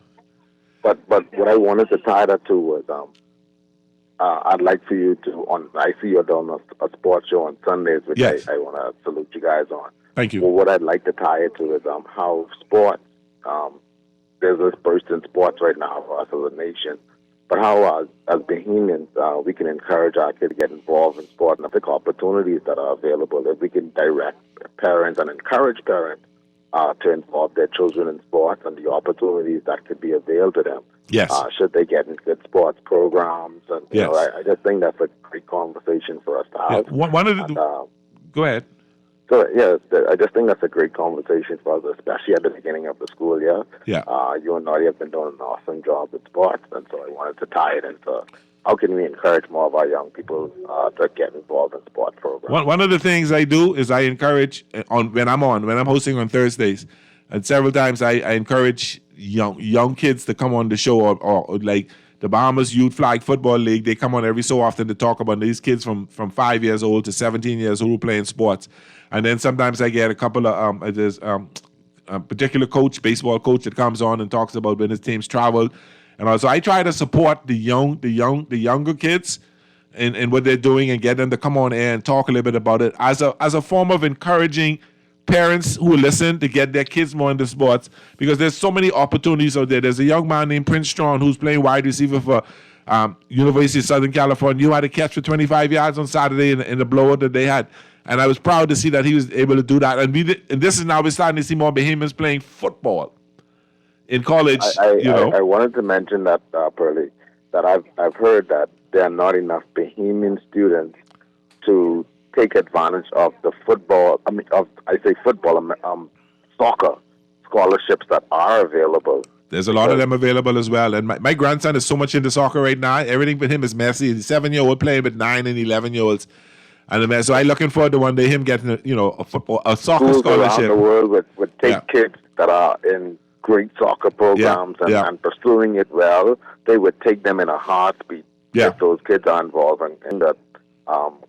But what I wanted to tie that to was I'd like for you to I see you're doing a sports show on Sundays, which yes. I want to salute you guys on. Thank you. Well, what I'd like to tie it to is how sports there's this burst in sports right now for us as a nation. But how, as Bahamians, we can encourage our kids to get involved in sport and I think opportunities that are available. If we can direct parents and encourage parents to involve their children in sports and the opportunities that could be availed to them. Yes. Should they get into good sports programs. And, you Yes. know, I just think that's a great conversation for us to Yeah. have. One of the, go ahead. So, yeah, I just think that's a great conversation for us, especially at the beginning of the school year. Yeah. You and Nadia have been doing an awesome job with sports, and so I wanted to tie it into how can we encourage more of our young people to get involved in sports programs. One of the things I do is I encourage when I'm hosting on Thursdays, and several times I encourage young kids to come on the show or like the Bahamas Youth Flag Football League. They come on every so often to talk about these kids from 5 years old to 17 years old who play in sports. And then sometimes I get a couple of there's a particular coach, baseball coach, that comes on and talks about when his teams travel. And also I try to support the younger kids in what they're doing and get them to come on air and talk a little bit about it as a form of encouraging parents who listen to get their kids more into sports, because there's so many opportunities out there. There's a young man named Prince Strong who's playing wide receiver for University of Southern California. You had a catch for 25 yards on Saturday in the blowout that they had. And I was proud to see that he was able to do that. And this is now we're starting to see more Bahamians playing football in college. I wanted to mention that, Pearlie, that I've heard that there are not enough Bahamian students to take advantage of the football. Soccer scholarships that are available. There's a lot of them available as well. And my grandson is so much into soccer right now. Everything with him is messy. He's a 7-year-old playing with 9 and 11-year-olds. And so I looking forward to one day him getting a soccer Schools scholarship. around the world would take kids that are in great soccer programs and pursuing it well. They would take them in a heartbeat if those kids are involved in that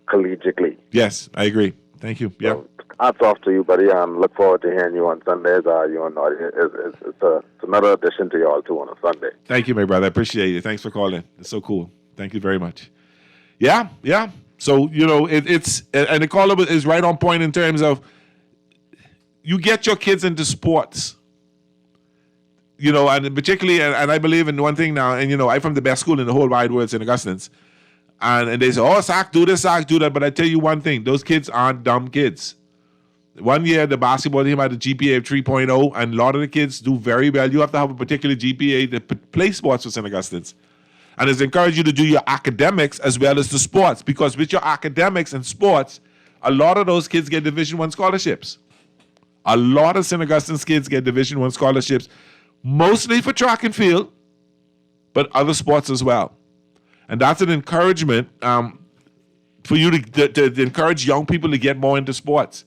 collegially. Yes, I agree. Thank you. Yeah. Hats off to you, buddy. Look forward to hearing you on Sundays. It's another addition to you all too on a Sunday. Thank you, my brother. I appreciate it. Thanks for calling. It's so cool. Thank you very much. Yeah. So, it's and the caller is right on point in terms of you get your kids into sports, and particularly, and I believe in one thing now, and, I'm from the best school in the whole wide world, St. Augustine's. And they say, oh, Sac, do this, Sac, do that. But I tell you one thing, those kids aren't dumb kids. One year, the basketball team had a GPA of 3.0, and a lot of the kids do very well. You have to have a particular GPA to play sports for St. Augustine's. And it's encouraged you to do your academics as well as the sports, because with your academics and sports, a lot of those kids get Division I scholarships. A lot of St. Augustine's kids get Division I scholarships, mostly for track and field, but other sports as well. And that's an encouragement for you to encourage young people to get more into sports.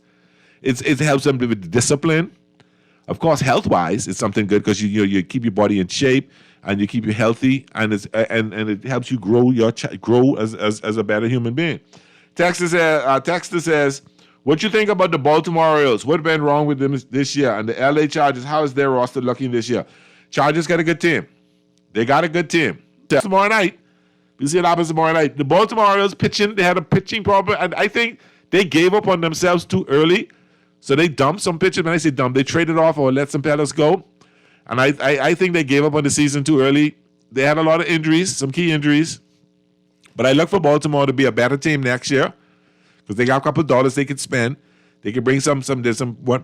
It helps them with discipline. Of course, health-wise, it's something good because you keep your body in shape and you keep you healthy, and it helps you grow as a better human being. Texter says, what you think about the Baltimore Orioles? What went wrong with them this year? And the LA Chargers, how is their roster looking this year? Chargers got a good team. They got a good team. Tomorrow night, we see what happens tomorrow night. The Baltimore Orioles pitching, they had a pitching problem, and I think they gave up on themselves too early. So they dumped some pitchers. When I say dump, they traded off or let some players go. And I think they gave up on the season too early. They had a lot of injuries, some key injuries. But I look for Baltimore to be a better team next year because they got a couple of dollars they could spend. They could bring there's one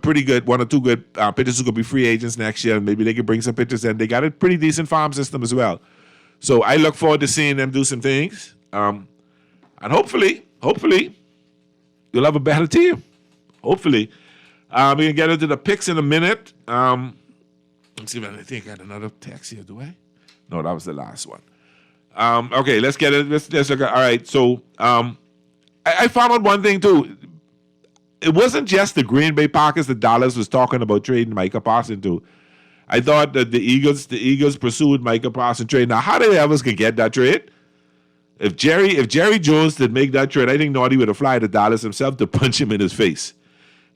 or two good pitchers who could be free agents next year. And maybe they could bring some pitchers in. They got a pretty decent farm system as well. So I look forward to seeing them do some things. And hopefully, you'll have a better team. Hopefully. We can get into the picks in a minute. Let's see if I think I got another text here. Do I? No, that was the last one. Okay, let's get it. Let's look at. All right, so I found out one thing too. It wasn't just the Green Bay Packers that Dallas was talking about trading Micah Parsons to. I thought that the Eagles pursued Micah Parsons trade. Now, how the Evans could get that trade? If Jerry Jones did make that trade, I think Naughty would have fly to Dallas himself to punch him in his face.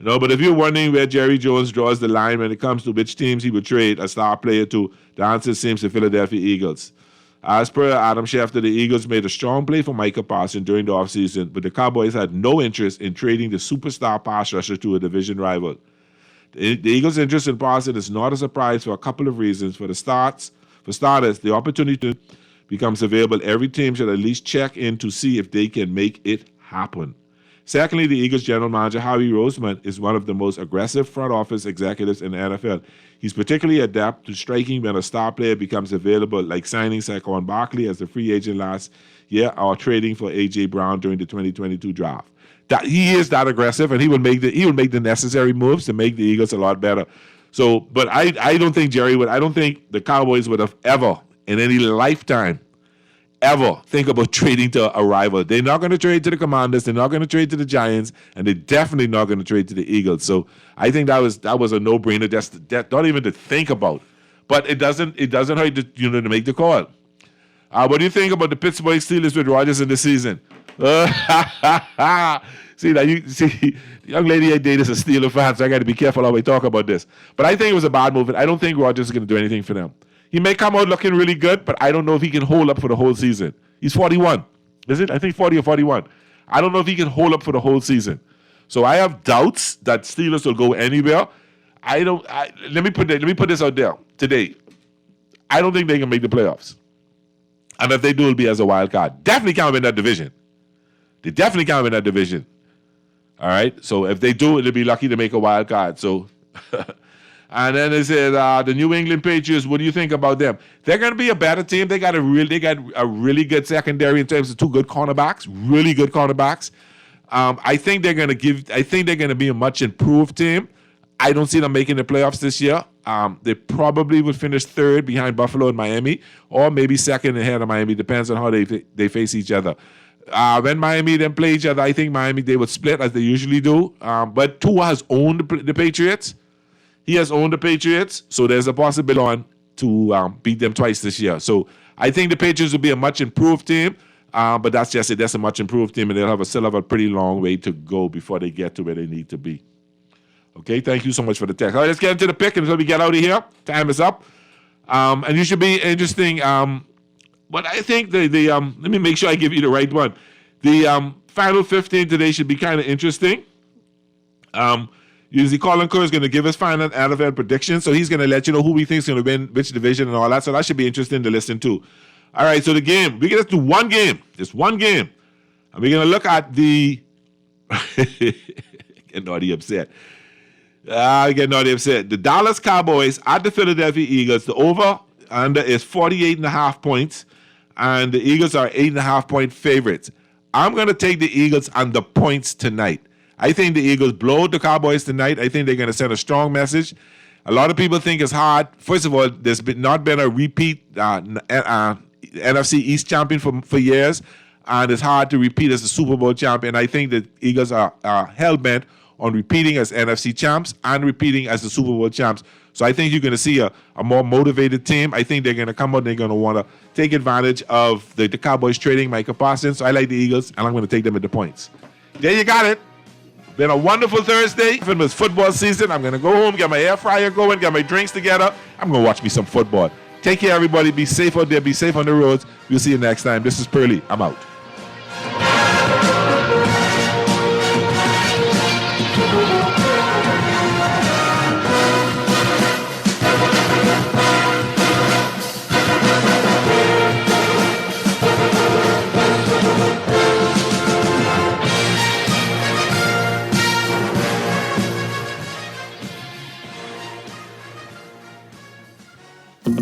But if you're wondering where Jerry Jones draws the line when it comes to which teams he would trade a star player to, the answer seems the Philadelphia Eagles. As per Adam Schefter, the Eagles made a strong play for Micah Parsons during the offseason, but the Cowboys had no interest in trading the superstar pass rusher to a division rival. The Eagles' interest in Parsons is not a surprise for a couple of reasons. For starters, the opportunity becomes available. Every team should at least check in to see if they can make it happen. Secondly, the Eagles general manager, Howie Roseman, is one of the most aggressive front office executives in the NFL. He's particularly adept to striking when a star player becomes available, like signing Saquon Barkley as a free agent last year or trading for A.J. Brown during the 2022 draft. That he is that aggressive, and he will make the necessary moves to make the Eagles a lot better. So, but I don't think Jerry would. I don't think the Cowboys would have ever, in any lifetime, ever think about trading to a rival. They're not going to trade to the Commanders. They're not going to trade to the Giants, and they're definitely not going to trade to the Eagles. So I think that was a no-brainer. That's not even to think about. But it doesn't hurt to make the call. What do you think about the Pittsburgh Steelers with Rodgers in the season? See, the young lady I date is a Steeler fan, so I got to be careful how I talk about this. But I think it was a bad move. I don't think Rodgers is going to do anything for them. He may come out looking really good, but I don't know if he can hold up for the whole season. He's 41. Is it? I think 40 or 41. I don't know if he can hold up for the whole season. So I have doubts that Steelers will go anywhere. Let me put this out there today. I don't think they can make the playoffs. And if they do, it'll be as a wild card. Definitely can't win that division. They definitely can't win that division. All right? So if they do, they'll be lucky to make a wild card. So... And then they said the New England Patriots. What do you think about them? They're going to be a better team. They got a really good secondary in terms of two good cornerbacks, really good cornerbacks. I think they're going to be a much improved team. I don't see them making the playoffs this year. They probably would finish third behind Buffalo and Miami, or maybe second ahead of Miami. Depends on how they face each other. When Miami then play each other, I think Miami they would split as they usually do. But Tua has owned the Patriots. He has owned the Patriots, so there's a possibility to beat them twice this year. So I think the Patriots will be a much improved team, but that's just it. That's a much improved team, and they'll still have a pretty long way to go before they get to where they need to be. Okay, thank you so much for the text. All right, let's get into the pick until we get out of here. Time is up. And you should be interesting. But I think the let me make sure I give you the right one. The final 15 today should be kind of interesting. Usually Colin Kerr is going to give us final NFL predictions, so he's going to let you know who we think is going to win which division and all that, so that should be interesting to listen to. All right, so the game. We're going to do one game, just one game. And we're going to look at the... Getting already upset. The Dallas Cowboys at the Philadelphia Eagles. The over-under is 48.5 points, and the Eagles are 8.5-point favorites. I'm going to take the Eagles on the points tonight. I think the Eagles blow the Cowboys tonight. I think they're going to send a strong message. A lot of people think it's hard. First of all, there's not been a repeat NFC East champion for years, and it's hard to repeat as a Super Bowl champion. I think the Eagles are hell-bent on repeating as NFC champs and repeating as the Super Bowl champs. So I think you're going to see a more motivated team. I think they're going to come out and they're going to want to take advantage of the Cowboys trading Micah Parsons. So I like the Eagles, and I'm going to take them at the points. There you got it. Been a wonderful Thursday. If it was football season, I'm going to go home, get my air fryer going, get my drinks together. I'm going to watch me some football. Take care, everybody. Be safe out there. Be safe on the roads. We'll see you next time. This is Pearly. I'm out.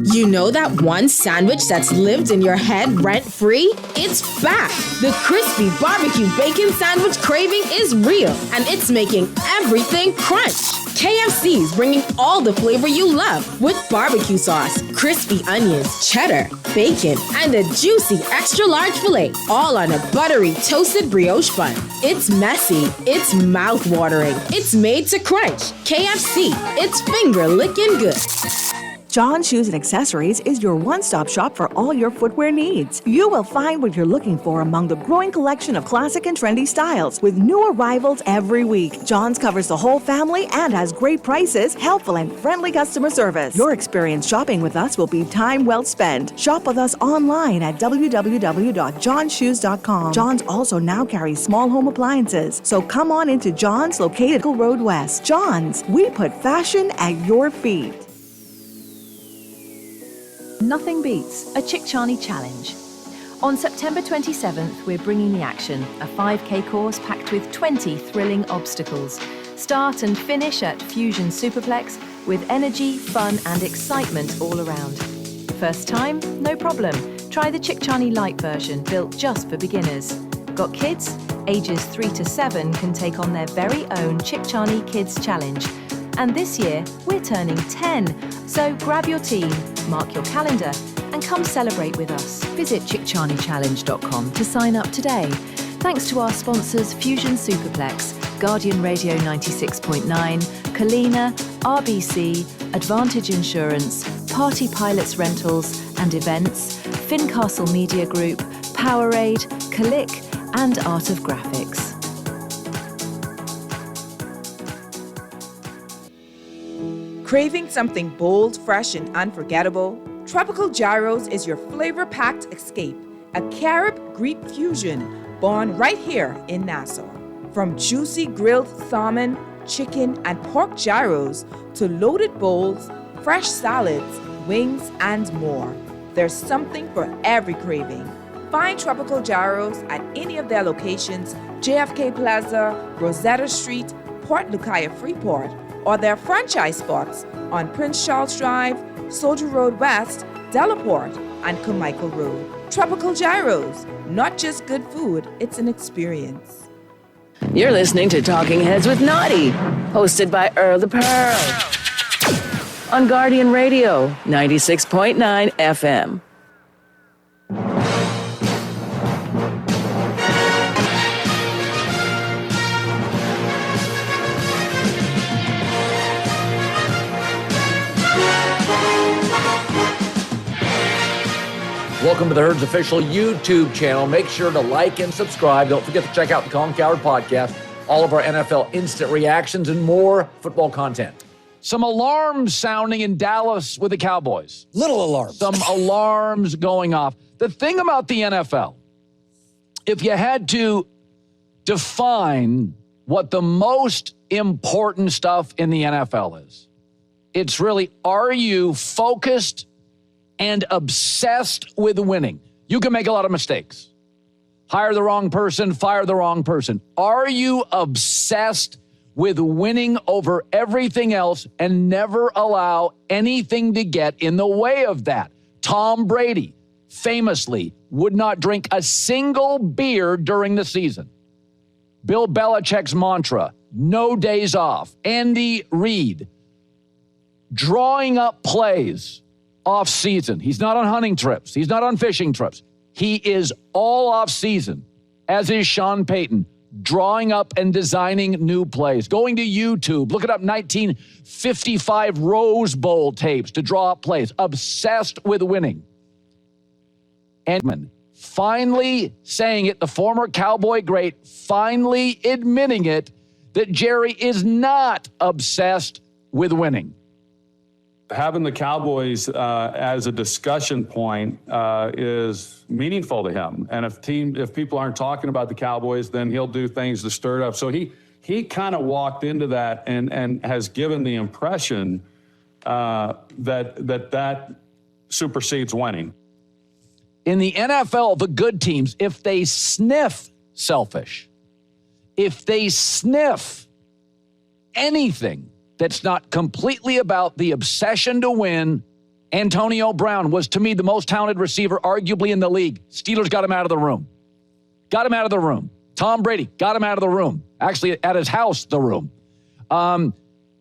You know that one sandwich that's lived in your head rent-free? It's back! The crispy barbecue bacon sandwich craving is real, and it's making everything crunch. KFC's bringing all the flavor you love with barbecue sauce, crispy onions, cheddar, bacon, and a juicy extra-large filet, all on a buttery toasted brioche bun. It's messy, it's mouth-watering, it's made to crunch. KFC, it's finger-licking good. John Shoes and Accessories is your one-stop shop for all your footwear needs. You will find what you're looking for among the growing collection of classic and trendy styles with new arrivals every week. John's covers the whole family and has great prices, helpful and friendly customer service. Your experience shopping with us will be time well spent. Shop with us online at www.johnshoes.com. John's also now carries small home appliances, so come on into John's located Road West. John's, we put fashion at your feet. Nothing beats a Chick Charney challenge. On September 27th, we're bringing the action, a 5K course packed with 20 thrilling obstacles. Start and finish at Fusion Superplex with energy, fun and excitement all around. First time? No problem. Try the Chickchani Light version, built just for beginners. Got kids? Ages 3 to 7 can take on their very own Chickchani Kids Challenge. And this year, we're turning 10. So grab your team, mark your calendar, and come celebrate with us. Visit chickchanichallenge.com to sign up today. Thanks to our sponsors Fusion Superplex, Guardian Radio 96.9, Kalina, RBC, Advantage Insurance, Party Pilots Rentals and Events, Fincastle Media Group, Powerade, Click, and Art of Graphics. Craving something bold, fresh, and unforgettable? Tropical Gyros is your flavor-packed escape, a Carib-Greek fusion born right here in Nassau. From juicy grilled salmon, chicken, and pork gyros to loaded bowls, fresh salads, wings, and more, there's something for every craving. Find Tropical Gyros at any of their locations, JFK Plaza, Rosetta Street, Port Lucaya Freeport, or their franchise spots on Prince Charles Drive, Soldier Road West, Delaport, and Carmichael Road. Tropical Gyros, not just good food, it's an experience. You're listening to Talking Heads with Naughty, hosted by Earl the Pearl, on Guardian Radio 96.9 FM. Welcome to the Herd's official YouTube channel. Make sure to like and subscribe. Don't forget to check out the Colin Cowherd podcast, all of our NFL instant reactions, and more football content. Some alarms sounding in Dallas with the Cowboys. Little alarms. Some alarms going off. The thing about the NFL, if you had to define what the most important stuff in the NFL is, it's really, are you focused and obsessed with winning? You can make a lot of mistakes. Hire the wrong person, fire the wrong person. Are you obsessed with winning over everything else and never allow anything to get in the way of that? Tom Brady famously would not drink a single beer during the season. Bill Belichick's mantra, no days off. Andy Reid, drawing up plays off season. He's not on hunting trips. He's not on fishing trips. He is all off season, as is Sean Payton, drawing up and designing new plays, going to YouTube, looking up 1955 Rose Bowl tapes to draw up plays, obsessed with winning. And finally saying it, the former Cowboy great, finally admitting it, that Jerry is not obsessed with winning. Having the Cowboys as a discussion point is meaningful to him. And if people aren't talking about the Cowboys, then he'll do things to stir it up. So he kind of walked into that and has given the impression that supersedes winning. In the NFL, the good teams, if they sniff selfish, if they sniff anything that's not completely about the obsession to win, Antonio Brown was, to me, the most talented receiver arguably in the league. Steelers got him out of the room. Got him out of the room. Tom Brady got him out of the room. Actually, at his house, the room.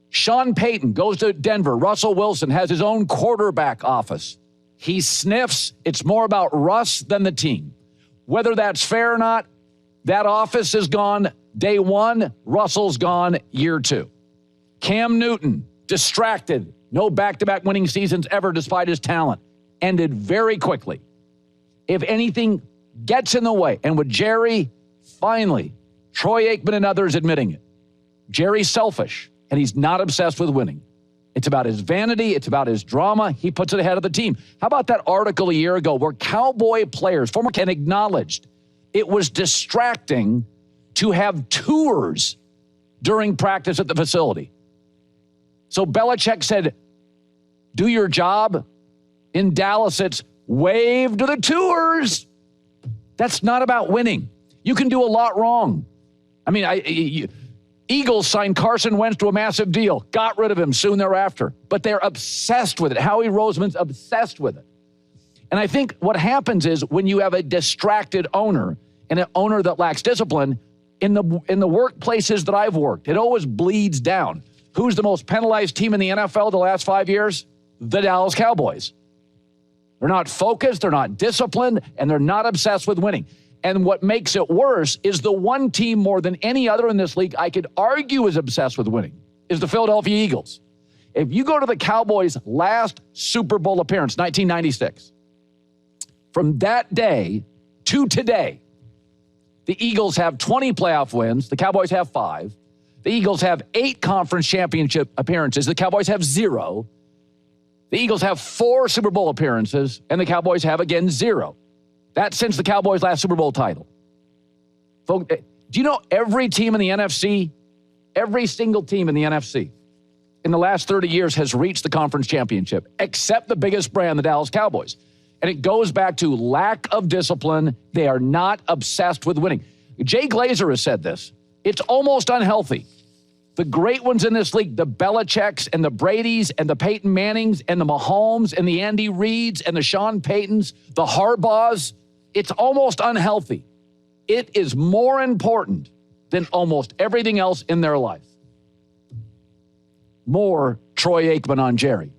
Sean Payton goes to Denver. Russell Wilson has his own quarterback office. He sniffs. It's more about Russ than the team. Whether that's fair or not, that office is gone day one. Russell's gone year two. Cam Newton, distracted. No back-to-back winning seasons ever despite his talent. Ended very quickly. If anything gets in the way, and with Jerry, finally, Troy Aikman and others admitting it, Jerry's selfish, and he's not obsessed with winning. It's about his vanity. It's about his drama. He puts it ahead of the team. How about that article a year ago where Cowboy players, former Ken, acknowledged it was distracting to have tours during practice at the facility. So Belichick said, do your job. In Dallas, it's wave to the tours. That's not about winning. You can do a lot wrong. I mean, Eagles signed Carson Wentz to a massive deal, got rid of him soon thereafter, but they're obsessed with it. Howie Roseman's obsessed with it. And I think what happens is when you have a distracted owner and an owner that lacks discipline, in the workplaces that I've worked, it always bleeds down. Who's the most penalized team in the NFL the last 5 years? The Dallas Cowboys. They're not focused, they're not disciplined, and they're not obsessed with winning. And what makes it worse is the one team more than any other in this league I could argue is obsessed with winning is the Philadelphia Eagles. If you go to the Cowboys' last Super Bowl appearance, 1996, from that day to today, the Eagles have 20 playoff wins. The Cowboys have 5. The Eagles have 8 conference championship appearances. The Cowboys have 0. The Eagles have 4 Super Bowl appearances, and the Cowboys have, again, 0. That's since the Cowboys' last Super Bowl title. Folks, do you know every team in the NFC, every single team in the NFC in the last 30 years has reached the conference championship, except the biggest brand, the Dallas Cowboys? And it goes back to lack of discipline. They are not obsessed with winning. Jay Glazer has said this. It's almost unhealthy. The great ones in this league, the Belichicks and the Bradys and the Peyton Mannings and the Mahomes and the Andy Reids and the Sean Paytons, the Harbaughs, it's almost unhealthy. It is more important than almost everything else in their life. More Troy Aikman on Jerry.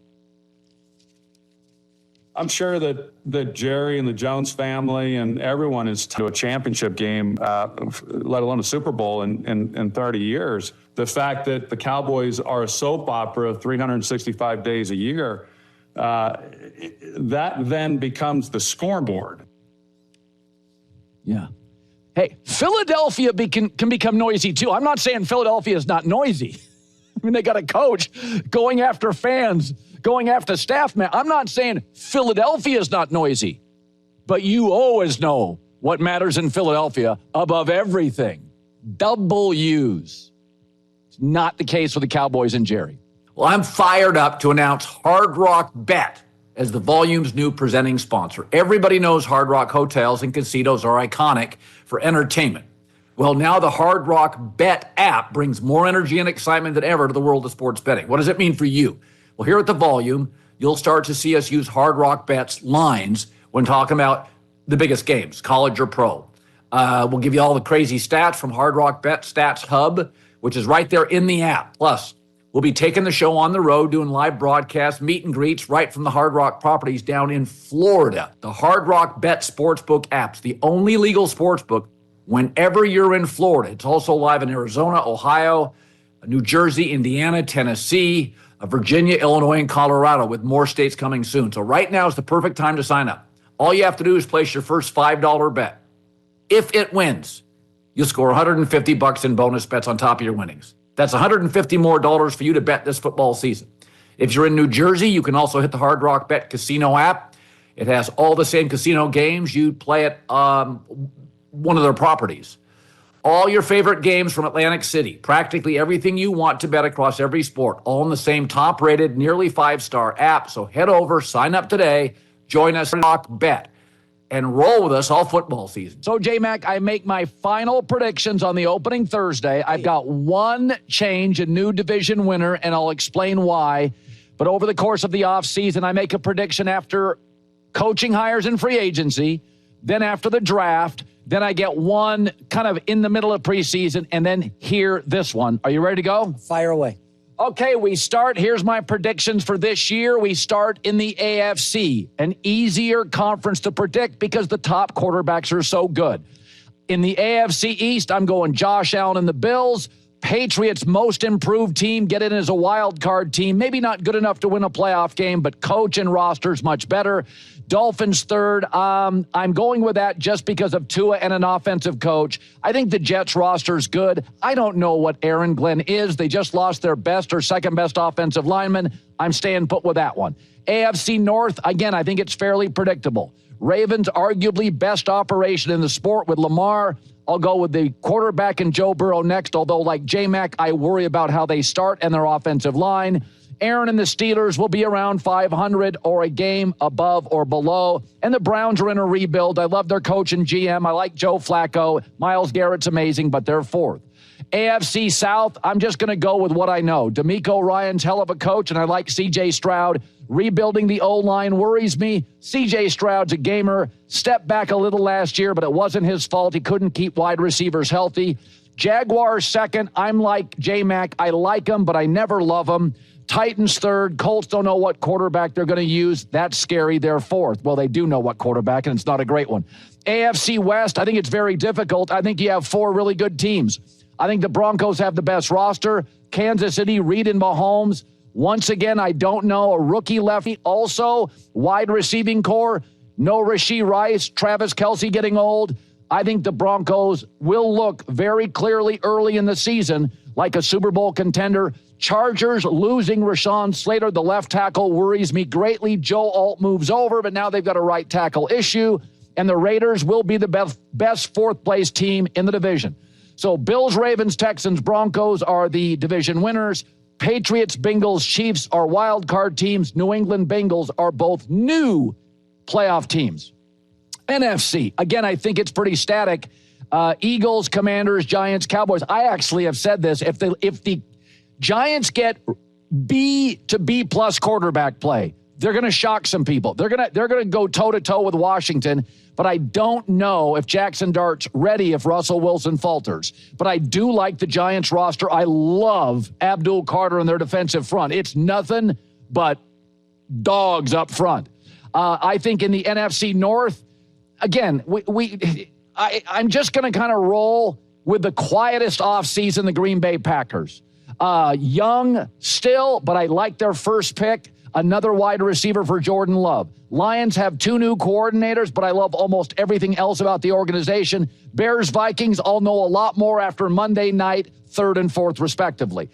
I'm sure that Jerry and the Jones family and everyone is to a championship game, let alone a Super Bowl in 30 years. The fact that the Cowboys are a soap opera 365 days a year, that then becomes the scoreboard. Yeah. Hey, Philadelphia can become noisy too. I'm not saying Philadelphia is not noisy. I mean, they got a coach going after fans, going after staff, man. I'm not saying Philadelphia is not noisy, but you always know what matters in Philadelphia above everything. W's. It's not the case with the Cowboys and Jerry. Well, I'm fired up to announce Hard Rock Bet as the Volume's new presenting sponsor. Everybody knows Hard Rock hotels and casinos are iconic for entertainment. Well, now the Hard Rock Bet app brings more energy and excitement than ever to the world of sports betting. What does it mean for you? Well, here at the Volume, you'll start to see us use Hard Rock Bet's lines when talking about the biggest games, college or pro. We'll give you all the crazy stats from Hard Rock Bet Stats Hub, which is right there in the app. Plus, we'll be taking the show on the road, doing live broadcasts, meet and greets right from the Hard Rock properties down in Florida. The Hard Rock Bet Sportsbook app's the only legal sportsbook whenever you're in Florida. It's also live in Arizona, Ohio, New Jersey, Indiana, Tennessee, Virginia, Illinois, and Colorado, with more states coming soon. So right now is the perfect time to sign up. All you have to do is place your first $5 bet. If it wins, you'll score $150 in bonus bets on top of your winnings. That's $150 more for you to bet this football season. If you're in New Jersey, you can also hit the Hard Rock Bet Casino app. It has all the same casino games you'd play at one of their properties. All your favorite games from Atlantic City, practically everything you want to bet across every sport, all in the same top-rated, nearly 5-star app. So head over, sign up today, join us at Rock Bet, and roll with us all football season. So, J-Mac, I make my final predictions on the opening Thursday. I've got one change, a new division winner, and I'll explain why. But over the course of the offseason, I make a prediction after coaching hires and free agency, then after the draft, then I get one kind of in the middle of preseason, and then hear this one. Are you ready to go? Fire away. Okay, we start. Here's my predictions for this year. We start in the AFC, an easier conference to predict because the top quarterbacks are so good. In the AFC East, I'm going Josh Allen and the Bills. Patriots' most improved team, get in as a wild card team. Maybe not good enough to win a playoff game, but coach and roster's much better. Dolphins third. I'm going with that just because of Tua and an offensive coach. I think the Jets roster's good. I don't know what Aaron Glenn is. They just lost their best or second best offensive lineman. I'm staying put with that one. AFC North, again, I think it's fairly predictable. Ravens, arguably best operation in the sport with Lamar. I'll go with the quarterback and Joe Burrow next, although like J-Mac, I worry about how they start and their offensive line. Aaron and the Steelers will be around 500 or a game above or below. And the Browns are in a rebuild. I love their coach and GM. I like Joe Flacco. Myles Garrett's amazing, but they're fourth. AFC South, I'm just going to go with what I know. DeMeco Ryans, hell of a coach, and I like C.J. Stroud. Rebuilding the O-line worries me. C.J. Stroud's a gamer. Stepped back a little last year, but it wasn't his fault. He couldn't keep wide receivers healthy. Jaguars second. I'm like J-Mac. I like him, but I never love him. Titans third. Colts don't know what quarterback they're going to use. That's scary. They're fourth. Well, they do know what quarterback, and it's not a great one. AFC West, I think it's very difficult. I think you have four really good teams. I think the Broncos have the best roster. Kansas City, Reed and Mahomes. Once again, I don't know. A rookie lefty. Also, wide receiving core. No Rashee Rice. Travis Kelce getting old. I think the Broncos will look very clearly early in the season like a Super Bowl contender. Chargers losing Rashawn Slater, the left tackle, worries me greatly. Joe Alt moves over, but now they've got a right tackle issue. And the Raiders will be the best fourth-place team in the division. So Bills, Ravens, Texans, Broncos are the division winners. Patriots, Bengals, Chiefs are wild card teams. New England Bengals are both new playoff teams. NFC, again, I think it's pretty static. Eagles, Commanders, Giants, Cowboys. I actually have said this. If the Giants get B to B plus quarterback play, they're going to shock some people. They're going to go toe-to-toe with Washington, but I don't know if Jackson Dart's ready if Russell Wilson falters. But I do like the Giants roster. I love Abdul Carter and their defensive front. It's nothing but dogs up front. I think in the NFC North, again, I'm just going to kind of roll with the quietest offseason, the Green Bay Packers. Young still, but I like their first pick. Another wide receiver for Jordan Love. Lions have two new coordinators, but I love almost everything else about the organization. Bears, Vikings, I'll know a lot more after Monday night, third and fourth, respectively.